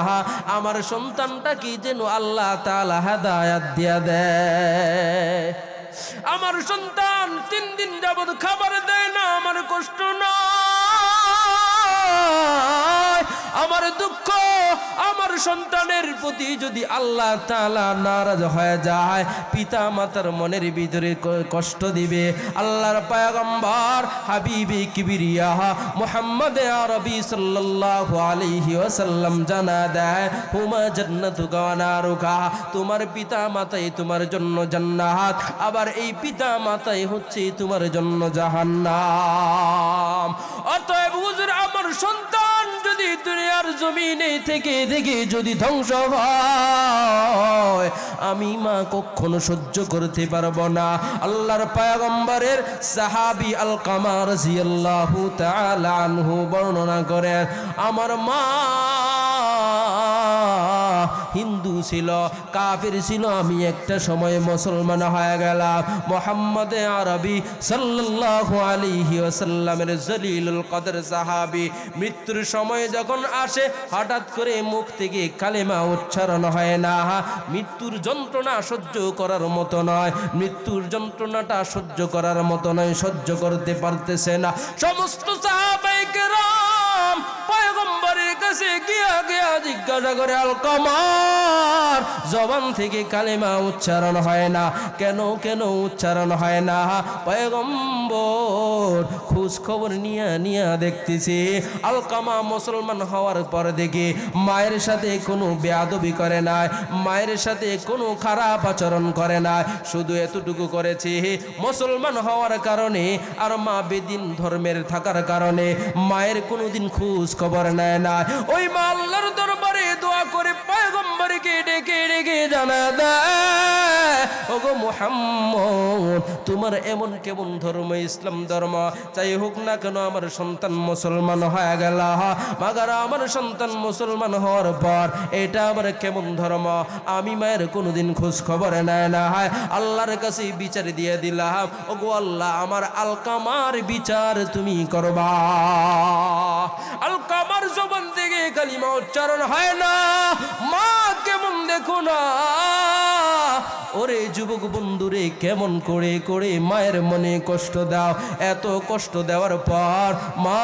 আমার সন্তানটা কি যেন আল্লাহ তাআলা হেদায়েত দিয়া দেয়। আমার সন্তান 3 দিন যাবত খাবার দেয় না, আমার কষ্ট নয়, আমার দুঃখ আমার সন্তানের প্রতি যদি আল্লাহ তাআলা নারাজ হয়ে যায়, পিতা মাতার মনের ভিতরে কষ্ট দিবে। আল্লাহর পয়গম্বর হাবিবে কিবরিয়া মুহাম্মদ আরবি সাল্লাল্লাহু আলাইহি ওয়াসাল্লাম জানা দেয়, হুমা জান্নাতুকা ওয়া নারুকা, তোমার পিতা মাতাই তোমার জন্য জান্নাত, আবার এই পিতা মাতাই হচ্ছে তোমার জন্য জাহান্নাম। অতএব হুজুর আমার সন্তান যদি দুনিয়ার জমিনে থেকে যদি ধ্বংস হয়, আমি মা কখনো সহ্য করতে পারবো না। আল্লাহর পয়গম্বরের সাহাবী আলকামা রাদিয়াল্লাহু তাআলা আনহু বর্ণনা করেন, আমার মা হিন্দু ছিল, কাফির ছিল, আমি একটা সময় মুসলমান হয়ে গেলাম। মুহাম্মদ আরবি সাল্লাল্লাহু আলাইহি ওয়াসাল্লামের জলিলুল কদর সাহাবী মৃত্যুর সময় যখন আসে, হঠাৎ করে মুখ থেকে কালেমা উচ্চারণ হয় না। মৃত্যুর যন্ত্রণা সহ্য করার মতো নয়, মৃত্যুর যন্ত্রণাটা সহ্য করার মতো নয়, সহ্য করতে পারতেছে না। সমস্ত সাহাবায়ে কেরাম পয়গম্বরের কাছে গিয়া জিজ্ঞাসা করে, আলকামার জবান থেকে কালেমা উচ্চারণ হয় না কেন, কেন উচ্চারণ হয় না? পয়গম্বর খোঁজ খবর নিয়া দেখতেছে আলকামা মুসলমান হওয়ার পর দেখে মায়ের সাথে কোনো বেয়াদবি করে না, মায়ের সাথে কোনো খারাপ আচরণ করে না, শুধু এতটুকু করেছে মুসলমান হওয়ার কারণে আর মা বেদিন ধর্মের থাকার কারণে মায়ের কোনোদিন খোঁজ খবর নেয় না। ওই মা আল্লাহর দরবারে দোয়া করে পয়গম্বরকে ডেকে ডেকে জানা দেয়, ওগো মুহাম্মদ, তোমার এমন কেমন ধর্ম, ইসলাম ধর্ম চাই হোক না কেন, আমার সন্তান মুসলমান হয়ে গেল, মাগার আমার সন্তান মুসলমান হওয়ার পর এটা আবার কেমন ধর্ম? আমি মায়ের কোনোদিন খোঁজ খবর নেয় না। আল্লাহর কাছে বিচার দিয়ে দিলাম, ওগো আল্লাহ, আমার আলকামার বিচার তুমি করবা। আলকামার জবান থেকে কালিমা উচ্চারণ হয় না, মা কেমন দেখো না। ওরে যুবক বন্ধুরে, কেমন করে করে মায়ের মনে কষ্ট দাও। এত কষ্ট দেওয়ার পর মা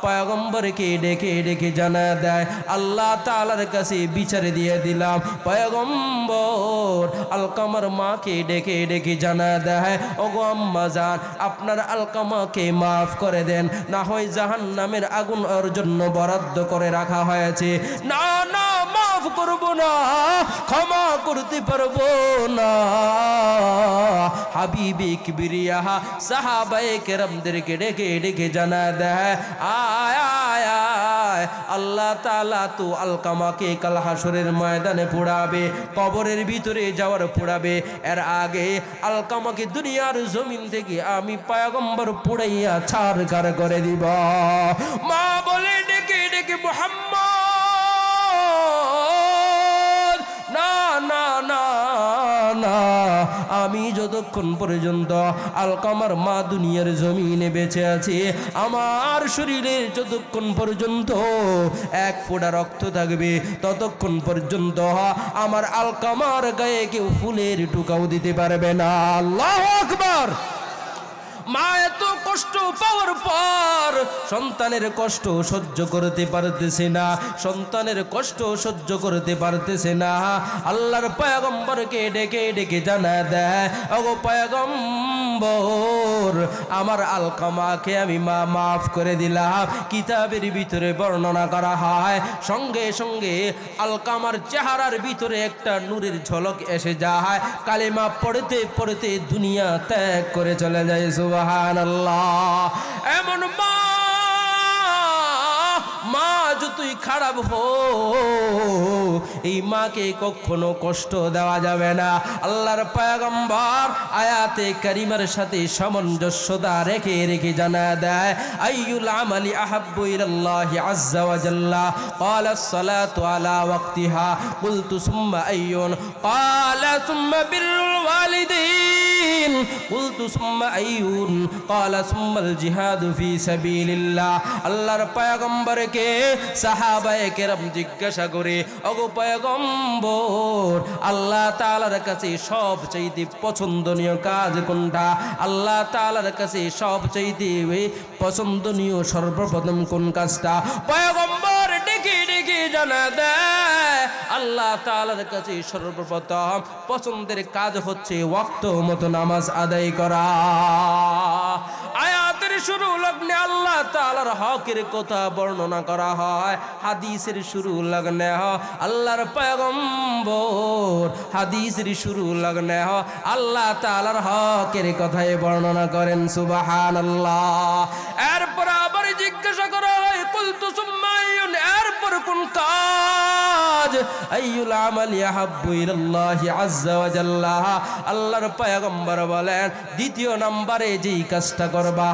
পয়গম্বরকে ডেকে ডেকে জানা দেয়, আল্লাহ তাআলার কাছে বিচার দিয়ে দিলাম। পয়গম্বর আলকামার মাকে ডেকে ডেকে জানা দেয়, ওগো আম্মা জান, আপনার আলকামাকে মাফ করে দেন, না হয় জাহান্নামের আগুন ওর জন্য বরাদ্দ করে রাখা হয়েছে। না না, মাফ করব না, ক্ষমা করতে পারবো না। হাবিবে কিবরিয়া সাহাবায়ে কেরামদেরকে ডেকে ডেকে জানা দেয়, আয় আয় আয়, আল্লাহ তাআলা তো আলকামাকে কাল হাসরের ময়দানে পোড়াবে, কবরের ভিতরে যাওয়ার পোড়াবে। এর আগে আলকামাকে দুনিয়ার জমিন থেকে আমি পয়গম্বর পোড়াইয়া ছারখার করে দিব। মা বলে ডেকে ডেকে, মুহাম্মদ, না না না না, আমি যতক্ষণ পর্যন্ত আলকামার মা দুনিয়ার জমিনে বেঁচে আছে, আমার শরীরে যতক্ষণ পর্যন্ত এক ফোঁটা রক্ত থাকবে, ততক্ষণ পর্যন্ত আমার আলকামার গায়ে কেউ ফুলের টুকাও দিতে পারবে না। আল্লাহু আকবার। মা এত কষ্ট পাওয়ার পর সন্তানের কষ্ট সহ্য করতে পারতেছে না, সন্তানের কষ্ট সহ্য করতে পারতেছে না। আল্লাহর পয়গম্বরকে ডেকে ডেকে জানা দেয়, ওগো পয়গম্বর, আমার আলকামাকে আমি মাফ করে দিলাম। কিতাবের ভিতরে বর্ণনা করা হয়, সঙ্গে সঙ্গে আলকামার চেহারার ভিতরে একটা নূরের ঝলক এসে যায়, কালেমা পড়তে পড়তে দুনিয়া ত্যাগ করে চলে যায়। সুবহানাল্লাহ। এমন মা যতই খারাপ হো, এই মাকে কখনো কষ্ট দেওয়া যাবে না। আল্লাহর পয়গম্বর আয়াতে কারিমার সাথে সামঞ্জস্যতা রেখে রেখে জানা দেয়, আইয়ুল আমালি আহাব্বু ইলাল্লাহি আযজা ওয়া জাল্লা, ক্বালা আস-সালাতু আলা ওয়াক্তিহা, কুলতু সুম্মা আইয়ুন, ক্বালা সুম্মা বিররুল ওয়ালিদাইন, কুলতু সুম্মা আইয়ুন, ক্বালা সুম্মাল জিহাদু ফি সাবিলিল্লাহ। আল্লাহর পয়গম্বরকে থেকে সাহাবায়ে কেরাম জিজ্ঞাসা করে, ওগো পয়গম্বর, আল্লাহ তাআলার কাছে সবচেয়ে পছন্দনীয় কাজ কোনটা? আল্লাহ তাআলার কাছে সবচেয়ে পছন্দনীয় সর্বপ্রথম কোন কাজটা? পয়গম্বর ডেকে ডেকে জানা দেয়, আল্লাহ তাআলার কাছে সর্বপ্রথম পছন্দের কাজ হচ্ছে ওয়াক্ত মতো নামাজ আদায় করা। আয়াতের শুরু লগ্নে আল্লাহ তাআলার হকের কথা বর্ণনা করা হয়, হাদিসের শুরু লগ্নে আল্লাহর পয়গম্বর হাদিসের শুরু লগ্নে আল্লাহ তাআলার হকের কথাই বর্ণনা করেন। সুবহানাল্লাহ। এরপর আবার জিজ্ঞাসা করা হয়, কুলতু সুম্মা আইয়ুন, এরপর কোন কাজ? আইয়ুল আমালি আহাব্বু ইলাল্লাহি আযজা ওয়া জাল্লা। আল্লাহর পয়গম্বর বলেন, দ্বিতীয় নম্বরে যেই কাজটা করবা,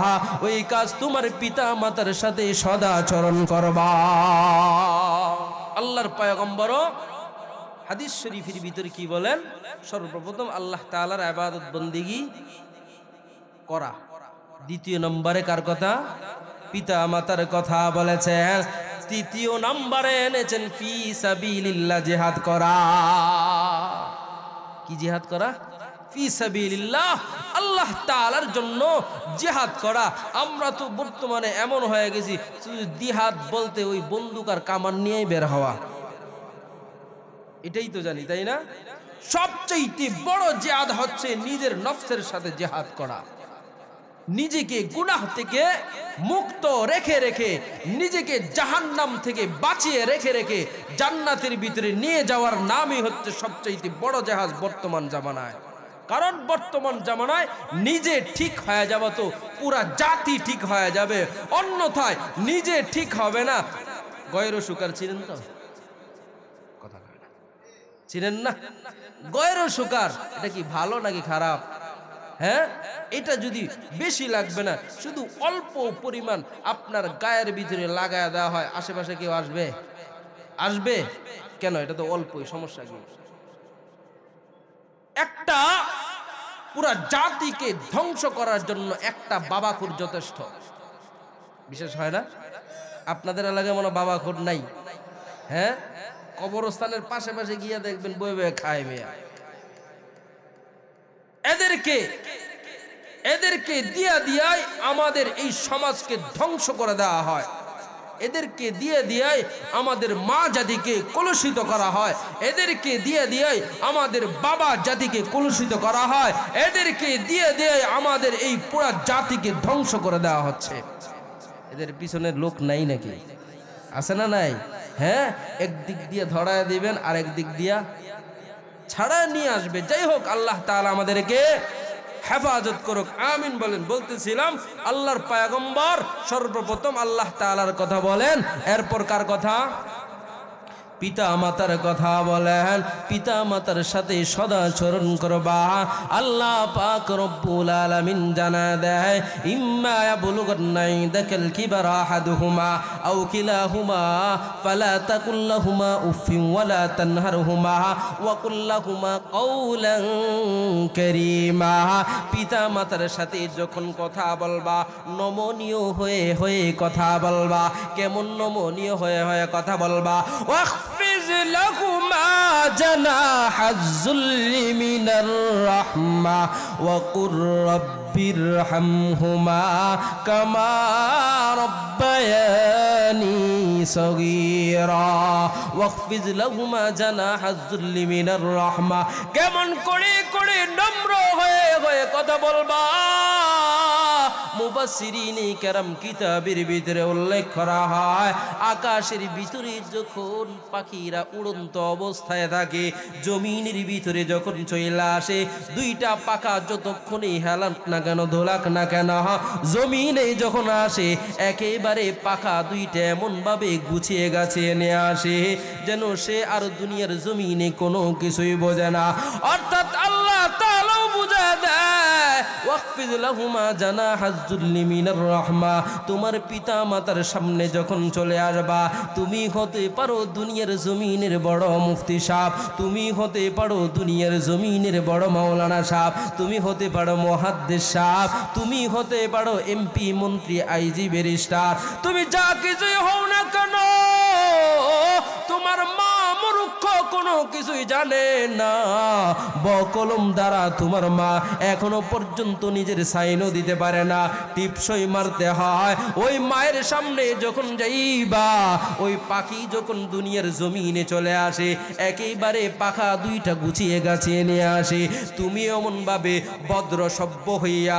ওই কাজ তোমার পিতা মাতার সাথে সদাচরণ করবা। আল্লাহর পয়গম্বর হাদিস শরীফের ভিতরে কি বলেন? সর্বপ্রথম আল্লাহ তাআলার ইবাদত বন্দেগী করা। দ্বিতীয় নম্বরে কার কথা? পিতা মাতার কথা বলেছেন। তৃতীয় নম্বরে এনেছেন ফি সাবিলিল্লাহ, জিহাদ করা। কি জিহাদ করা? ফি সাবিলিল্লাহ, আল্লাহ তাআলার জন্য জিহাদ করা। আমরা তো বর্তমানে এমন হয়ে গেছি, জিহাদ বলতে ওই বন্দুক আর কামান নিয়েই বের হওয়া, এটাই তো জানি, তাই না? সবচেয়ে বড় জিহাদ হচ্ছে নিজের নফসের সাথে জিহাদ করা। নিজেকে গুনাহ থেকে মুক্ত রেখে রেখে, নিজেকে জাহান্নাম থেকে বাঁচিয়ে রেখে রেখে জান্নাতের ভিতরে নিয়ে যাওয়ার নামই হচ্ছে সবচেয়ে বড় জাহাজ বর্তমান জামানায়। কারণ বর্তমান জামানায় নিজে ঠিক হয়ে যাবে তো পুরা জাতি ঠিক হয়ে যাবে, অন্যথায় নিজে ঠিক হবে না। গয়রো সুকার ছিলেন তো? কথা কয় না, ছিলেন না? গয়রো সুকার এটা কি ভালো নাকি খারাপ? হ্যাঁ, এটা যদি বেশি লাগবে না, শুধু অল্প পরিমাণ আপনার গায়ের ভিতরে লাগায় দেওয়া হয়, আশেপাশে কেউ আসবে? আসবে কেন? এটা তো অল্পই, সমস্যা কি? একটা পুরা জাতিকে ধ্বংস করার জন্য একটা বাবাখুর যথেষ্ট। বিশেষ হয় না? আপনাদের এলাকায় মনে বাবাখুর নাই? হ্যাঁ, কবরস্থানের পাশে পাশে গিয়ে দেখবেন বয়ে বয়ে খায় মেয়া। এদেরকে দিয়া দিয়াই আমাদের এই সমাজকে ধ্বংস করে দেওয়া হয়। এদেরকে দিয়ে দিয়াই আমাদের মা জাতিকে কলুষিত করা হয়। এদেরকে দিয়ে দিয়াই আমাদের বাবা জাতিকে কলুষিত করা হয়। এদেরকে দিয়ে দিয়াই আমাদের এই পুরা জাতিকে ধ্বংস করে দেওয়া হচ্ছে। এদের পিছনের লোক নাই নাকি? আছে না নাই? হ্যাঁ, একদিক দিয়ে ধরায় দিবেন আর একদিক দিয়া ছাড়া নিয়ে আসবে। যাই হোক, আল্লাহ তাআলা আমাদেরকে হেফাজত করুক, আমিন বলেন। বলতেছিলাম আল্লাহর পয়গম্বর সর্বপ্রথম আল্লাহ তাআলার কথা বলেন, এরপর কার কথা? পিতা মাতার কথা বলেন। পিতা মাতার সাথে সদাচরণ করবা। আল্লাহ পাক রব্বুল আলামিন জানা দেয়, ইম্মা ইয়াবলুগান্না ইনদাকাল কিবারা আহাদুহুমা আও কিলাহুমা ফালা তাকুল লাহুমা উফিন ওয়ালা তানহারহুমা ওয়া কুল লাহুমা কাওলান কারীমা। পিতা মাতার সাথে যখন কথা বলবা, নমনীয় হয়ে হয়ে কথা বলবা। কেমন নমনীয় হয়ে হয়ে কথা বলবা? لهما جناح الذل من الرحمة وقل رب ارحمهما كما ربياني صغيرا واخفض لهما جناح الذل من الرحمة। কেমন করে করে নম্র হয়ে হয়ে কথা বলবা? মুফাসসিরিনে কেরাম কিতাবের ভিতরে উল্লেখ করা হয়, আকাশের ভিতরে যখন পাখিরা উড়ন্ত অবস্থায় থাকে, জমিনের ভিতরে যখন চলে আসে, দুইটা পাখা যতক্ষণই হেলাক না কেন দোলাক না কেন, জমিনে যখন আসে একেবারে পাখা দুইটা এমন ভাবে গুছিয়ে গাছিয়ে নিয়ে আসে যেন সে আর দুনিয়ার জমিনে কোনো কিছুই বোঝে না। অর্থাৎ আল্লাহ তাআলাও বুঝা দেয় ওয়াকফিজ লাহুমা জানাহাজ যুল্লি মিনার রাহমা। তোমার পিতা মাতার সামনে যখন চলে আসবা, তুমি হতে পারো দুনিয়ার জমিনের বড় মুফতি সাহেব, তুমি হতে পারো দুনিয়ার জমিনের বড় মাওলানা সাহেব, তুমি হতে পারো মুহাদ্দিস সাহেব, তুমি হতে পারো এমপি, মন্ত্রী, আইজি, ব্যারিস্টার, তুমি যা কিছুই হও না কেন, তোমার মা মূর্খ কোনো কিছুই জানে না। বকলম দ্বারা তোমার মা এখনো পর্যন্ত নিজের সাইনও দিতে পারে না, টিপসই মারতে হয়। ওই মায়ের সামনে যখন যাইবা, ওই পাখি যখন দুনিয়ার জমিনে চলে আসে, একেবারে পাখা দুইটা গুছিয়ে গাছিয়ে নিয়ে আসে, তুমি এমন ভাবে ভদ্র সভ্য হইয়া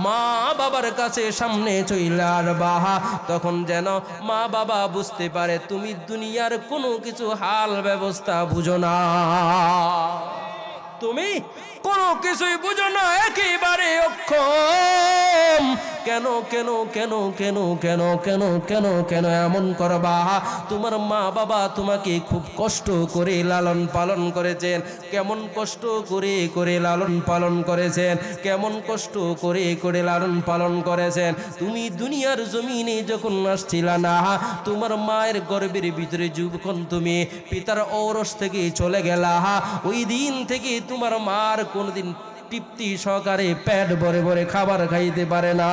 মা বাবার কাছে সামনে চলে আসবা, তখন যেন মা বাবা বুঝতে পারে তুমি দুনিয়ার কোনো কিছু হাল ব্যবস্থা বুঝো না, তুমি কোনো কিছুই বুঝো না, একেবারে অক্ষম। কেন কেন কেন কেন কেন কেন কেন কেন এমন করবা? তোমার মা বাবা তোমাকে খুব কষ্ট করে লালন পালন করেছেন, কেমন কষ্ট করে করে লালন পালন করেছেন, কেমন কষ্ট করে করে লালন পালন করেছেন। তুমি দুনিয়ার জমিনে যখন আসছিলা না, তোমার মায়ের গর্ভের ভিতরে যখন তুমি পিতার ঔরস থেকে চলে গেলা, ওই দিন থেকে তোমার মার কোনদিন তৃপ্তি সহকারে পেট ভরে ভরে খাবার খাইতে পারে না,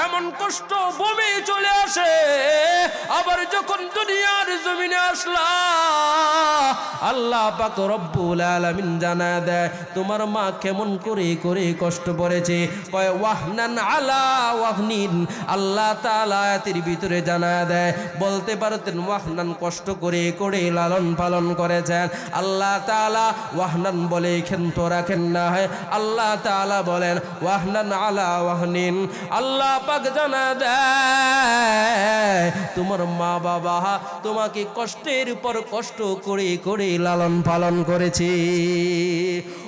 এমন কষ্ট বমি চলে আসে। আবার যখন দুনিয়ার জমিনে আসলা, আল্লাহ পাক রব্বুল আলামিন জানা দেয় তোমার মা কেমন করে করে কষ্ট পড়েছে। কয় ওয়াহনান আলা ওয়াহনিন, আল্লাহ তাআলা আয়াতের ভিতরে জানা দেয়, বলতে পারতেন ওয়াহনান কষ্ট করে করে লালন পালন করেছেন। আল্লাহ তাআলা ওয়াহনান বলে ক্ষেন্ত রাখেন না, হয় আল্লাহ তাআলা বলেন ওয়াহনান আলা ওয়াহনিন। আল্লাহ পাক জানা দেয় তোমার মা বাবা তোমাকে কষ্টের উপর কষ্ট করে করে লালন পালন করেছে।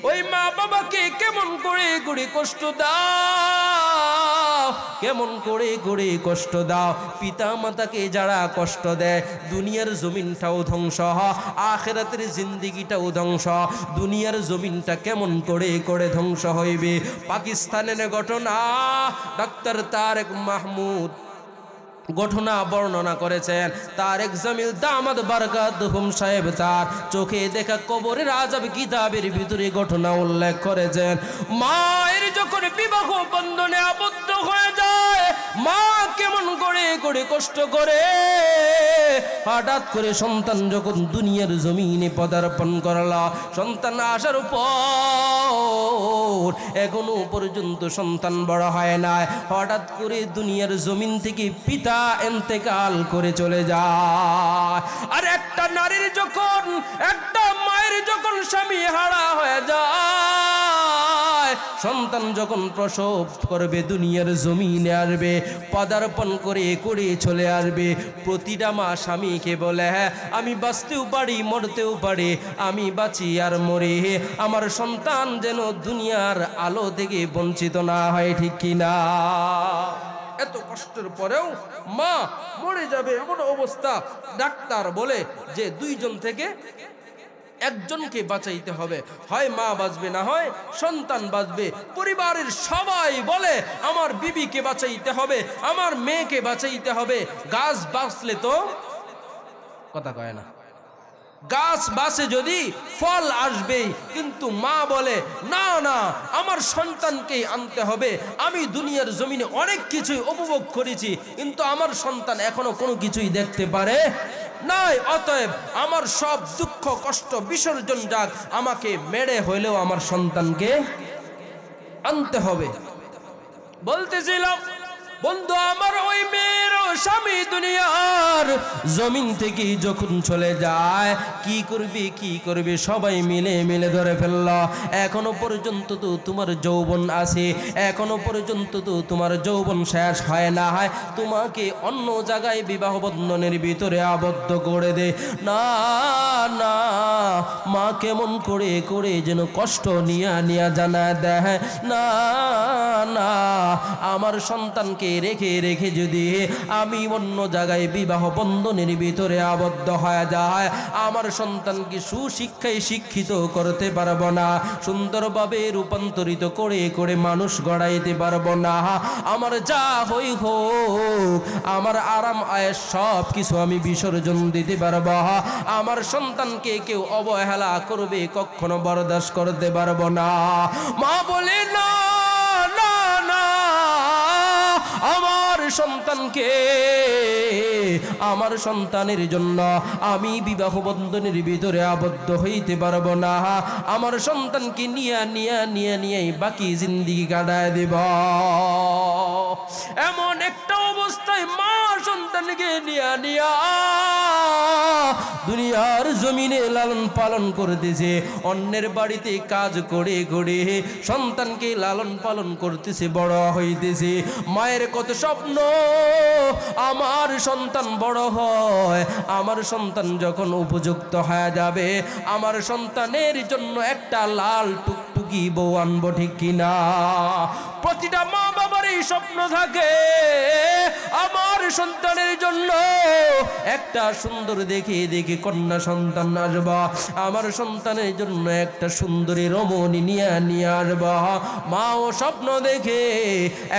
ওই মা বাবাকে কেমন করে করে কষ্ট দাও, কেমন করে করে কষ্ট দাও। পিতা মাতাকে যারা কষ্ট দেয়, দুনিয়ার জমিনটাও ধ্বংস, আখিরাতের জিন্দেগিটাও ধ্বংস। দুনিয়ার জমিনটা কেমন করে করে ধ্বংস হইবে। পাকিস্তানের ঘটনা ডাক্তার তারেক মাহমুদ ঘটনা বর্ণনা করেছেন। তারেক জামিল দামাত বারকাতুহুম সাহেব তার চোখে দেখা কবরের আযাব কিতাবের ভিতরে ঘটনা উল্লেখ করেছেন। মায়ের যখন বিবাহ বন্ধনে আবদ্ধ হয়ে যায়, মা কেমন করে করে কষ্ট করে। হঠাৎ করে সন্তান যখন দুনিয়ার জমিনে পদার্পণ করল, সন্তান আসার পর এখনো পর্যন্ত সন্তান বড় হয় না, হঠাৎ করে দুনিয়ার জমিন থেকে পিতা ইন্তেকাল করে চলে যায়। আর একটা নারীর যখন, একটা মায়ের যখন স্বামী হারা হয়ে যায়, সন্তান যখন প্রসব করবে, দুনিয়ার জমিনে আসবে, পদার্পণ করে করে চলে আসবে, প্রতিটা মা স্বামীকে বলে হ্যাঁ আমি বাঁচতেও পারি মরতেও পারি, আমি বাঁচি আর মরি, আমার সন্তান যেন দুনিয়ার আলো থেকে বঞ্চিত না হয়, ঠিক কিনা? এত কষ্টের পরেও মা মরে যাবে এমন অবস্থা। ডাক্তার বলে যে দুইজন থেকে একজনকে বাঁচাইতে হবে, হয় মা বাঁচবে না হয় সন্তান বাঁচবে। পরিবারের সবাই বলে আমার বিবিকে বাঁচাইতে হবে, আমার মেয়েকে বাঁচাইতে হবে। গাছ বাঁচলে তো কথা কয় না, গাছ বাঁচে যদি ফল আসবে, কিন্তু মা বলে না না আমার সন্তানকে আনতে হবে। আমি দুনিয়ার জমিনে অনেক কিছুই উপভোগ করেছি, কিন্তু আমার সন্তান এখনো কোনো কিছুই দেখতে পারে নাই, অতএব আমার সব দুঃখ কষ্ট বিসর্জন যাক, আমাকে মেরে হইলেও আমার সন্তানকে আনতে হবে। বলতেছিলাম বন্ধু আমার, ওই মেয়ের স্বামী দুনিয়ার জমিন থেকে যখন চলে যায়, কি করবে কি করবে সবাই মিলে মিলে ধরে ফেলল। এখনো পর্যন্ত তো তোমার যৌবন আছে, এখনো পর্যন্ত তো তোমার যৌবন শেষ হয় না, হয় তোমাকে অন্য জায়গায় বিবাহ বন্ধনের ভিতরে আবদ্ধ করে দে। না না, মা কেমন করে করে যেন কষ্ট নিয়া নিয়া জানা দেয়, না না আমার সন্তানকে রেখে রেখে যদি আমি অন্য জায়গায় বিবাহ বন্ধনের ভিতরে আবদ্ধ হয়ে যায়, আমার সন্তানকে সুশিক্ষায় শিক্ষিত করতে পারবো না, সুন্দরভাবে রূপান্তরিত করে করে মানুষ গড়াইতে পারবো না। আমার যা হই হোক, আমার আরাম আয়েশ সব কিছু আমি বিসর্জন দিতে পারবো, আমার সন্তানকে কেউ অবহেলা করবে কখনো বরদাস্ত করতে পারবো না। মা বলে না না না, আমার সন্তানকে, আমার সন্তানের জন্য আমি বিবাহ বন্ধনের ভিতরে আবদ্ধ হইতে পারবো না, আমার সন্তানকে নিয়ে নিয়ে নিয়ে নিয়ে বাকি জিন্দেগি কাটায় দেব। এমন একটা অবস্থায় মা সন্তানকে নিয়ে নিয়ে দুনিয়ার জমিনে লালন পালন করতেছে, অন্যের বাড়িতে কাজ করে করে সন্তানকে লালন পালন করতেছে, বড় হইতেছে। মায়ের কত স্বপ্ন, আমার সন্তান বড় হয়, আমার সন্তান যখন উপযুক্ত হয়ে যাবে, আমার সন্তানের জন্য একটা লাল টুকটুকি বউ আনবো, ঠিক কিনা? প্রতিটা মা বাবার এই স্বপ্ন থাকে, আমার সন্তানের জন্য একটা সুন্দর দেখে দেখে কন্যা সন্তান আসবা, আমার সন্তানের জন্য একটা সুন্দরী রমণী নিয়ে নিয়ে আসবা। মাও স্বপ্ন দেখে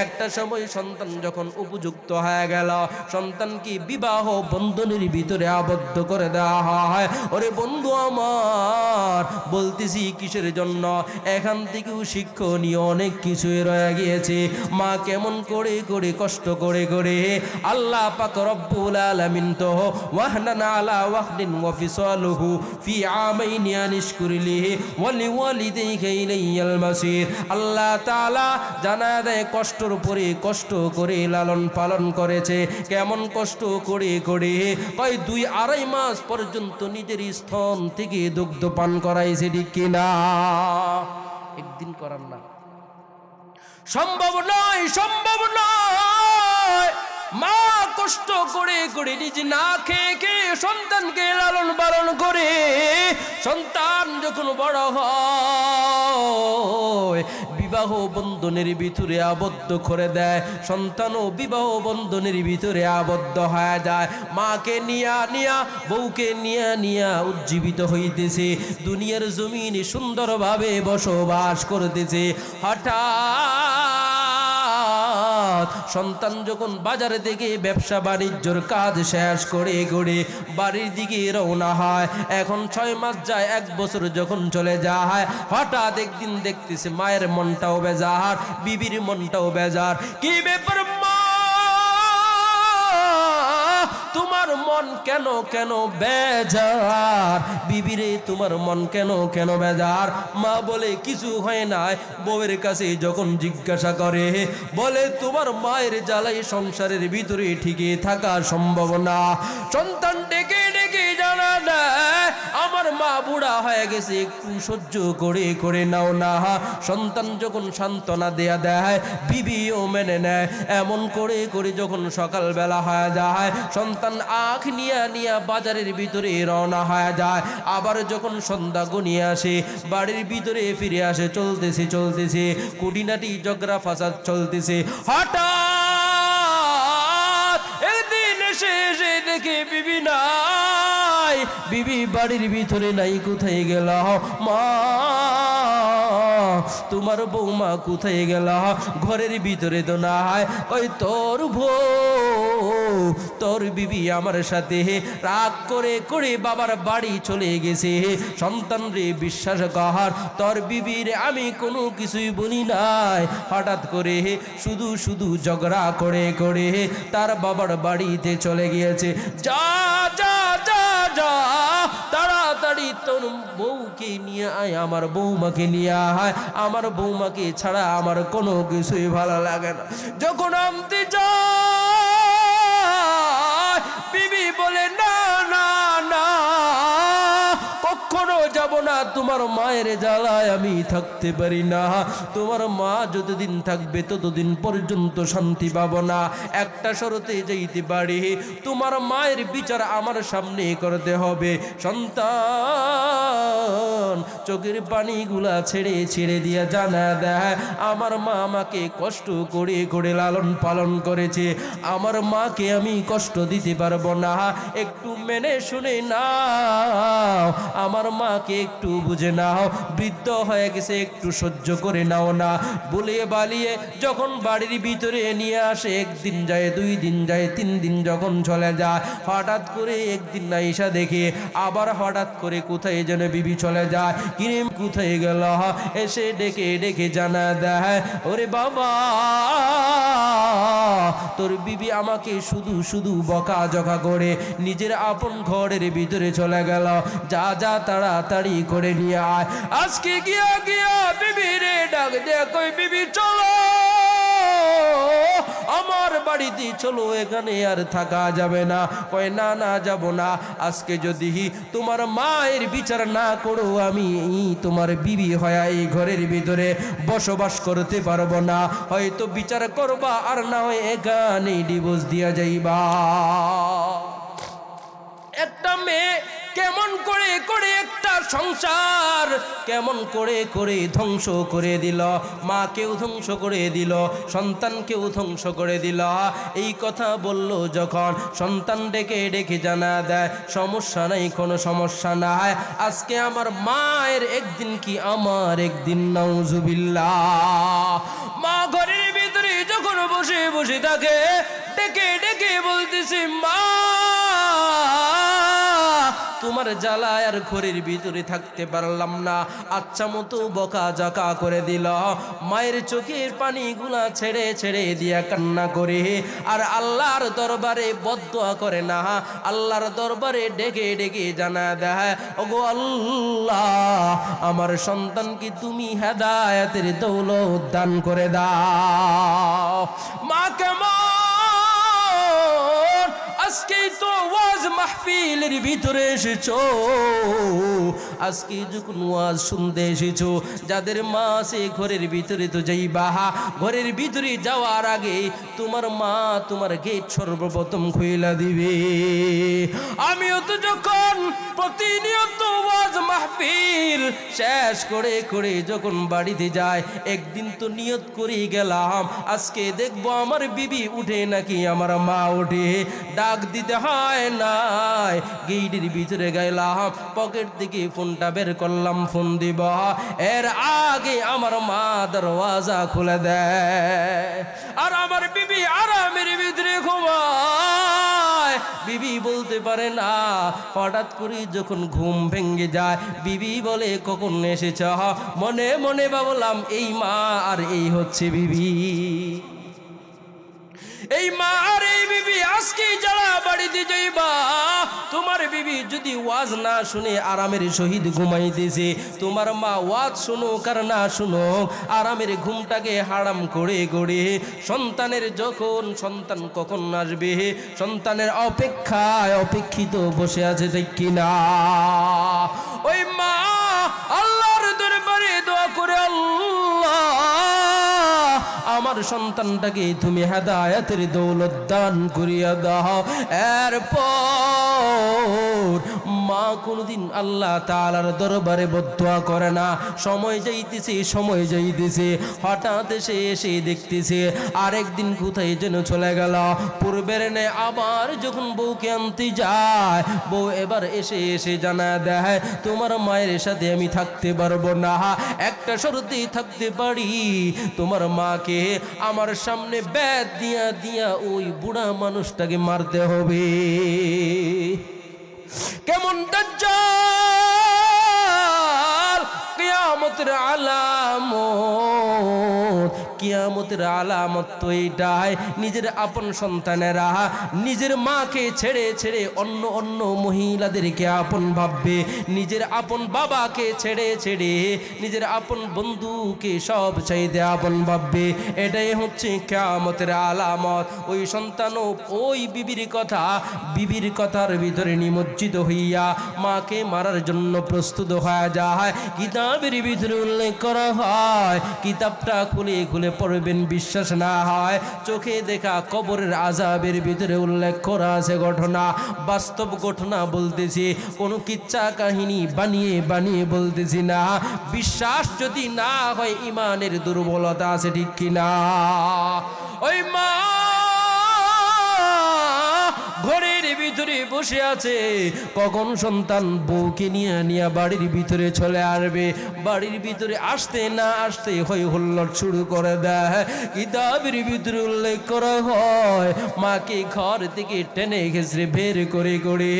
একটা সময় সন্তান যখন উপযুক্ত হয়ে গেল, সন্তানকে বিবাহ বন্ধনের ভিতরে আবদ্ধ করে দেওয়া হয়। ওরে বন্ধু আমার, বলতেছি কিসের জন্য? এখান থেকেও শিক্ষণীয় অনেক কিছুই রয়ে গিয়েছে। মা কেমন করে করে কষ্ট করে করে আল্লাহ পাক রব্বুল আলামিন তো ওয়াহনান আলা ওয়াহদিন ওয়া ফিসালুহু ফি আমাইনি আনিশকুরিলিহি ওয়া লিওয়ালিদাইকা ইলাইয়াল মাসির। আল্লাহ তাআলা জানা দেয় কষ্টর উপরে কষ্ট করে লালন পালন করেছে। কেমন কষ্ট করে করে? কয় 2-2.5 মাস পর্যন্ত নিজের স্তন থেকে দুগ্ধ পান করাইছে, ঠিক কিনা? একদিন করার না, সম্ভব নয়, সম্ভব নয়। মা কষ্ট করে করে নিজে না খেয়ে খেয়ে সন্তানকে লালন পালন করে, সন্তান যখন বড় হয় বিবাহ বন্ধনের ভিতরে আবদ্ধ করে দেয়, সন্তানও বিবাহ বন্ধনের ভিতরে আবদ্ধ হয়ে যায়। মাকে নিয়া নিয়া, বউকে নিয়া নিয়া উজ্জীবিত হইতেছে, দুনিয়ার জমিনে সুন্দরভাবে বসবাস করতেছে। হঠাৎ সন্তান যখন বাজারে থেকে ব্যবসা বাণিজ্যর কাজ শেষ করে করে বাড়ির দিকে রওনা হয়, এখন 6 মাস যায়, 1 বছর যখন চলে যায়, হঠাৎ একদিন দেখতেছে মায়ের মনটাও বেজার, বিবির মনটাও বেজার। কি ব্যাপার মা, তোমার মন কেন কেন বেজার? বিবিরে তোমার মন কেন কেন বেজার? মা বলে কিছু হয় না। বউয়ের কাছে যখন জিজ্ঞাসা করে, বলে তোমার মায়ের জ্বালাই সংসারের ভিতরে ঠিকই থাকা সম্ভব না। সন্তান ডেকে ডেকে জানা দেয়, আমার মা বুড়া হয়ে গেছে, একটু সহ্য করে করে নাও না। সন্তান যখন সান্ত্বনা দেয়া দেয়, বিবিও মেনে নেয়। এমন করে করে যখন সকালবেলা হয়ে যায়, সন্তান আখ নিয়ে নিয়ে বাজারের ভিতরে রওনা হয়ে যায়। আবার যখন সন্ধ্যা গনিয়ে আসে, বাড়ির ভিতরে ফিরে আসে, চলতেছে চলতেছে কুটিনাটি ঝগড়া ফাসাদ চলতেছে। হঠাৎ একদিন এসে দেখে বিবি নাই, বিবি বাড়ির ভিতরে নাই। কোথায় গেল মা? তোমার বৌমা কোথায় গেল? ঘরের ভিতরে তো নাই। ওই তোর বউ, তোর বিবি আমার সাথে রাগ করে করে বাবার বাড়ি চলে গেছে। সন্তান রে বিশ্বাস কর, তোর বিবির আমি কোনো কিছুই বলি নাই। হঠাৎ করে শুধু শুধু ঝগড়া করে করে তার বাবার বাড়িতে চলে গিয়েছে। যা যা যা যা, তাড়াতাড়ি তোর বউকে নিয়ে আয়, আমার বৌমাকে নিয়ে আয়। আমার বৌমাকে ছাড়া আমার কোনো কিছুই ভালো লাগে না। যখন আনতে যায়, বিবি বলে না না না, কখনো যাব না, তোমার মায়ের জ্বালায় আমি থাকতে পারি না। তোমার মা যতদিন থাকবে ততদিন পর্যন্ত শান্তি পাবো না। একটা শর্তে যাইতে পারি, তোমার মায়ের বিচার আমার সামনে করতে হবে। সন্তান চোখের পানিগুলা ছেড়ে ছেড়ে দিয়ে জানা দেয়, আমার মা আমাকে কষ্ট করে করে লালন পালন করেছে, আমার মাকে আমি কষ্ট দিতে পারবো না। একটু মেনে শুনে নাও, আমার মাকে একটু বুঝে নাও, বৃদ্ধ হয়ে গেছে, একটু সহ্য করে নাও না। বলে বালিয়ে যখন বাড়ির ভিতরে নিয়ে আসে, একদিন যায়, 2 দিন যায়, 3 দিন যখন চলে যায়, হঠাৎ করে একদিন আইসা দেখে আবার হঠাৎ করে কোথায় যেন বিবি চলে যায়। কিরে কোথায় গেল? এসে ডেকে ডেকে জানা দেয়, ওরে বাবা, তোর বিবি আমাকে শুধু শুধু বকা জকা করে নিজের আপন ঘরের ভিতরে চলে গেল। যা যা তাড়াতাড়ি করে নিয়ে আয়। আজকে গিয়া গিয়া বিবি রে ডাক দে, কই বিবি চলো আমার বাড়িতে চলো, এখানে আর থাকা যাবে না। কয় না না যাব না, আজকে যদি তোমার মায়ের বিচার না করো, আমি তোমার বিবি হয়ে এই ঘরের ভিতরে বসবাস করতে পারবো না। হয়তো বিচার করবা, আর না হয় এখানেই ডিভোর্স দিয়া যাইবা। একটা মেয়ে কেমন করে করে একটা সংসার কেমন করে করে ধ্বংস করে দিল, মাকেও ধ্বংস করে দিল, সন্তানকেও ধ্বংস করে দিল। এই কথা বলল যখন, সন্তান ডেকে ডেকে জানা দেয়, সমস্যা নাই, কোনো সমস্যা নাই, আজকে আমার মায়ের একদিন কি আমার একদিন, নাউজুবিল্লাহ। মা ঘরের ভিতরে যখন বসে বসে থাকে, ডেকে ডেকে বলতেছে, মা তোমার জ্বালায় আর ঘরের ভিতরে থাকতে পারলাম না। আচ্ছা মতো বকা জাকা করে দিল, মায়ের চোখের পানিগুলা ছেড়ে ছেড়ে দিয়া কান্না করে, আর আল্লাহর দরবারে বদদোয়া করে না, আল্লাহর দরবারে ডেকে ডেকে জানা দেয়, ওগো আল্লাহ, আমার সন্তানকে তুমি হেদায়েতের দৌলত দান করে দাও। মা কেমন আজকে তো ওয়াজ মাহফিলের ভিতরে এসেছো, আজকে যখন ওয়াজ শুনতে এসেছো, যাদের মা আছে ঘরের ভিতরে তো যাইবা, ঘরের ভিতরে যাওয়ার আগে তোমার মা তোমার গেট সর্বপ্রথম খুইলা দিবে। আমিও তো যখন প্রতিনিয়ত ওয়াজ মাহফিল শেষ করে করে যখন বাড়িতে যাই, একদিন তো নিয়ত করে গেলাম, আজকে দেখবো আমার বিবি উঠে নাকি আমার মা উঠে। ডাক দিতে হয় নাই, গেটের ভিতরে গেলাম, পকেট থেকে ফোনটা বের করলাম, ফোন দিব, এর আগে আমার মা দরওয়াজা খুলে দেয়, আর আমার বিবি আরামের ভিতরে ঘুমায়। বিবি বলতে পারে না, হঠাৎ করে যখন ঘুম ভেঙে যায়, বিবি বলে কখন এসেছ? মনে মনে ভাবলাম এই মা আর এই হচ্ছে বিবি, এই মা আর এই বিবি আজকে যারা বাড়িতে যাইবা, তোমার বিবি যদি ওয়াজ না শুনে আরামের সহিত ঘুমাইতেছে, তোমার মা ওয়াজ শুনুক আর না শুনুক, আরামের ঘুমটাকে হারাম করে করে সন্তানের যখন সন্তান কখন আসবে, সন্তানের অপেক্ষায় অপেক্ষিত বসে আছে, ঠিক কিনা? ওই মা আল্লাহর দরবারে দোয়া করে, আল্লাহ আমার সন্তানটাকে তুমি হেদায়েতের দৌলত দান করিয়া দাও। এরপর মা কোনদিন আল্লাহ তাআলার দরবারে বদদোয়া করে না। সময় যাইতেছে, হঠাৎ এসে এসে দেখতেছে আরেকদিন কোথায় যেন চলে গেল। পূর্বের নে আবার যখন বউকে আনতে যায়, বউ এবার এসে এসে জানা দেয়, তোমার মায়ের সাথে আমি থাকতে পারবো না, একটা শর্তেই থাকতে পারি, তোমার মাকে আমার সামনে বেত দিয়া দিয়া ওই বুড়া মানুষটাকে মারতে হবে। কেমন দাজ্জাল, কিয়ামতের আলামত, কিয়ামতের আলামত তো এইটাই, নিজের আপন সন্তানেরা নিজের মাকে ছেড়ে ছেড়ে অন্য অন্য মহিলাদেরকে আপন ভাববে, নিজের আপন বাবাকে ছেড়ে ছেড়ে নিজের আপন বন্ধুকে সব চাইতে আপন ভাববে। এটাই হচ্ছে কিয়ামতের আলামত। ওই সন্তানও ওই বিবির কথার ভিতরে নিমজ্জিত হইয়া মাকে মারার জন্য প্রস্তুত হয়ে যায়। কিতাবের ভিতরে উল্লেখ করা হয়, কিতাবটা খুলে খুলে পড়বেন, বিশ্বাস না হয় চোখে দেখা কবরের আযাবের ভিতরে উল্লেখ করা আছে ঘটনা, বাস্তব ঘটনা বলতেছি, কোনো কিচ্ছা কাহিনী বানিয়ে বানিয়ে বলতেছি না। বিশ্বাস যদি না হয় ইমানের দুর্বলতা আছে, ঠিক কিনা? ওই মা ঘরের ভিতরে বসে আছে, কখন সন্তান বউকে নিয়ে নিয়ে বাড়ির ভিতরে চলে আসবে। বাড়ির ভিতরে আসতে না আসতে হই হুল্লোড় শুরু করে দেয়। কিতাবের ভিতরে উল্লেখ করা হয়, মাকে ঘর থেকে টেনে ঘেঁচড়ে বের করে করে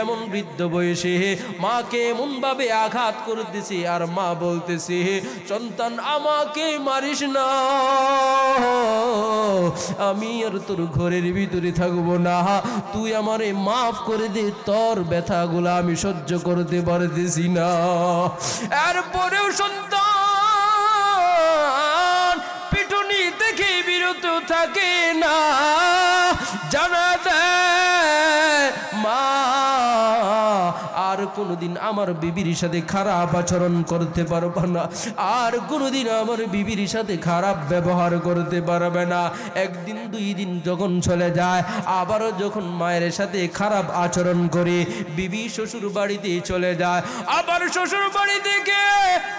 এমন বৃদ্ধ বয়সে মাকে এমন ভাবে আঘাত করতেছে, আর মা বলতেছে, সন্তান আমাকে মারিস না, আমি আর তোর ঘরের ভিতরে থাকবো না, তুই আমারে মাফ করে দে, তোর ব্যথাগুলো আমি সহ্য করতে পারতেছি না। এরপরেও সন্তান পিটুনি দেখে বিরত থাকে না, জানা দেয় মা আর কোনোদিন আমার বিবির সাথে খারাপ আচরণ করতে পারবে না, আর কোনোদিন আমার বিবির সাথে খারাপ ব্যবহার করতে পারবে না। একদিন দুই দিন যখন চলে যায়, আবারও যখন মায়ের সাথে খারাপ আচরণ করে বিবি শ্বশুর বাড়িতে চলে যায়, আবার শ্বশুর বাড়ি থেকে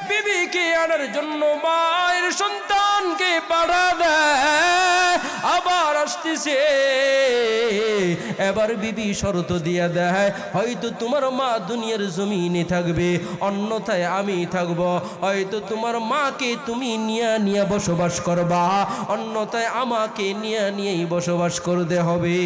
বিবিকে আনার জন্য মায়ের সন্তানকে পাঠা দেয়, আবার আসতেছে। এবার বিবি শর্ত দিয়া দেয়, হয়তো তোমার মা দুনিয়ার জমিনে থাকবে, অন্যথায় আমি থাকব, হয়তো তোমার মাকে তুমি নিয়ে নিয়ে বসবাস করবা, অন্যথায় আমাকে নিয়ে নিয়েই বসবাস করতে হবে।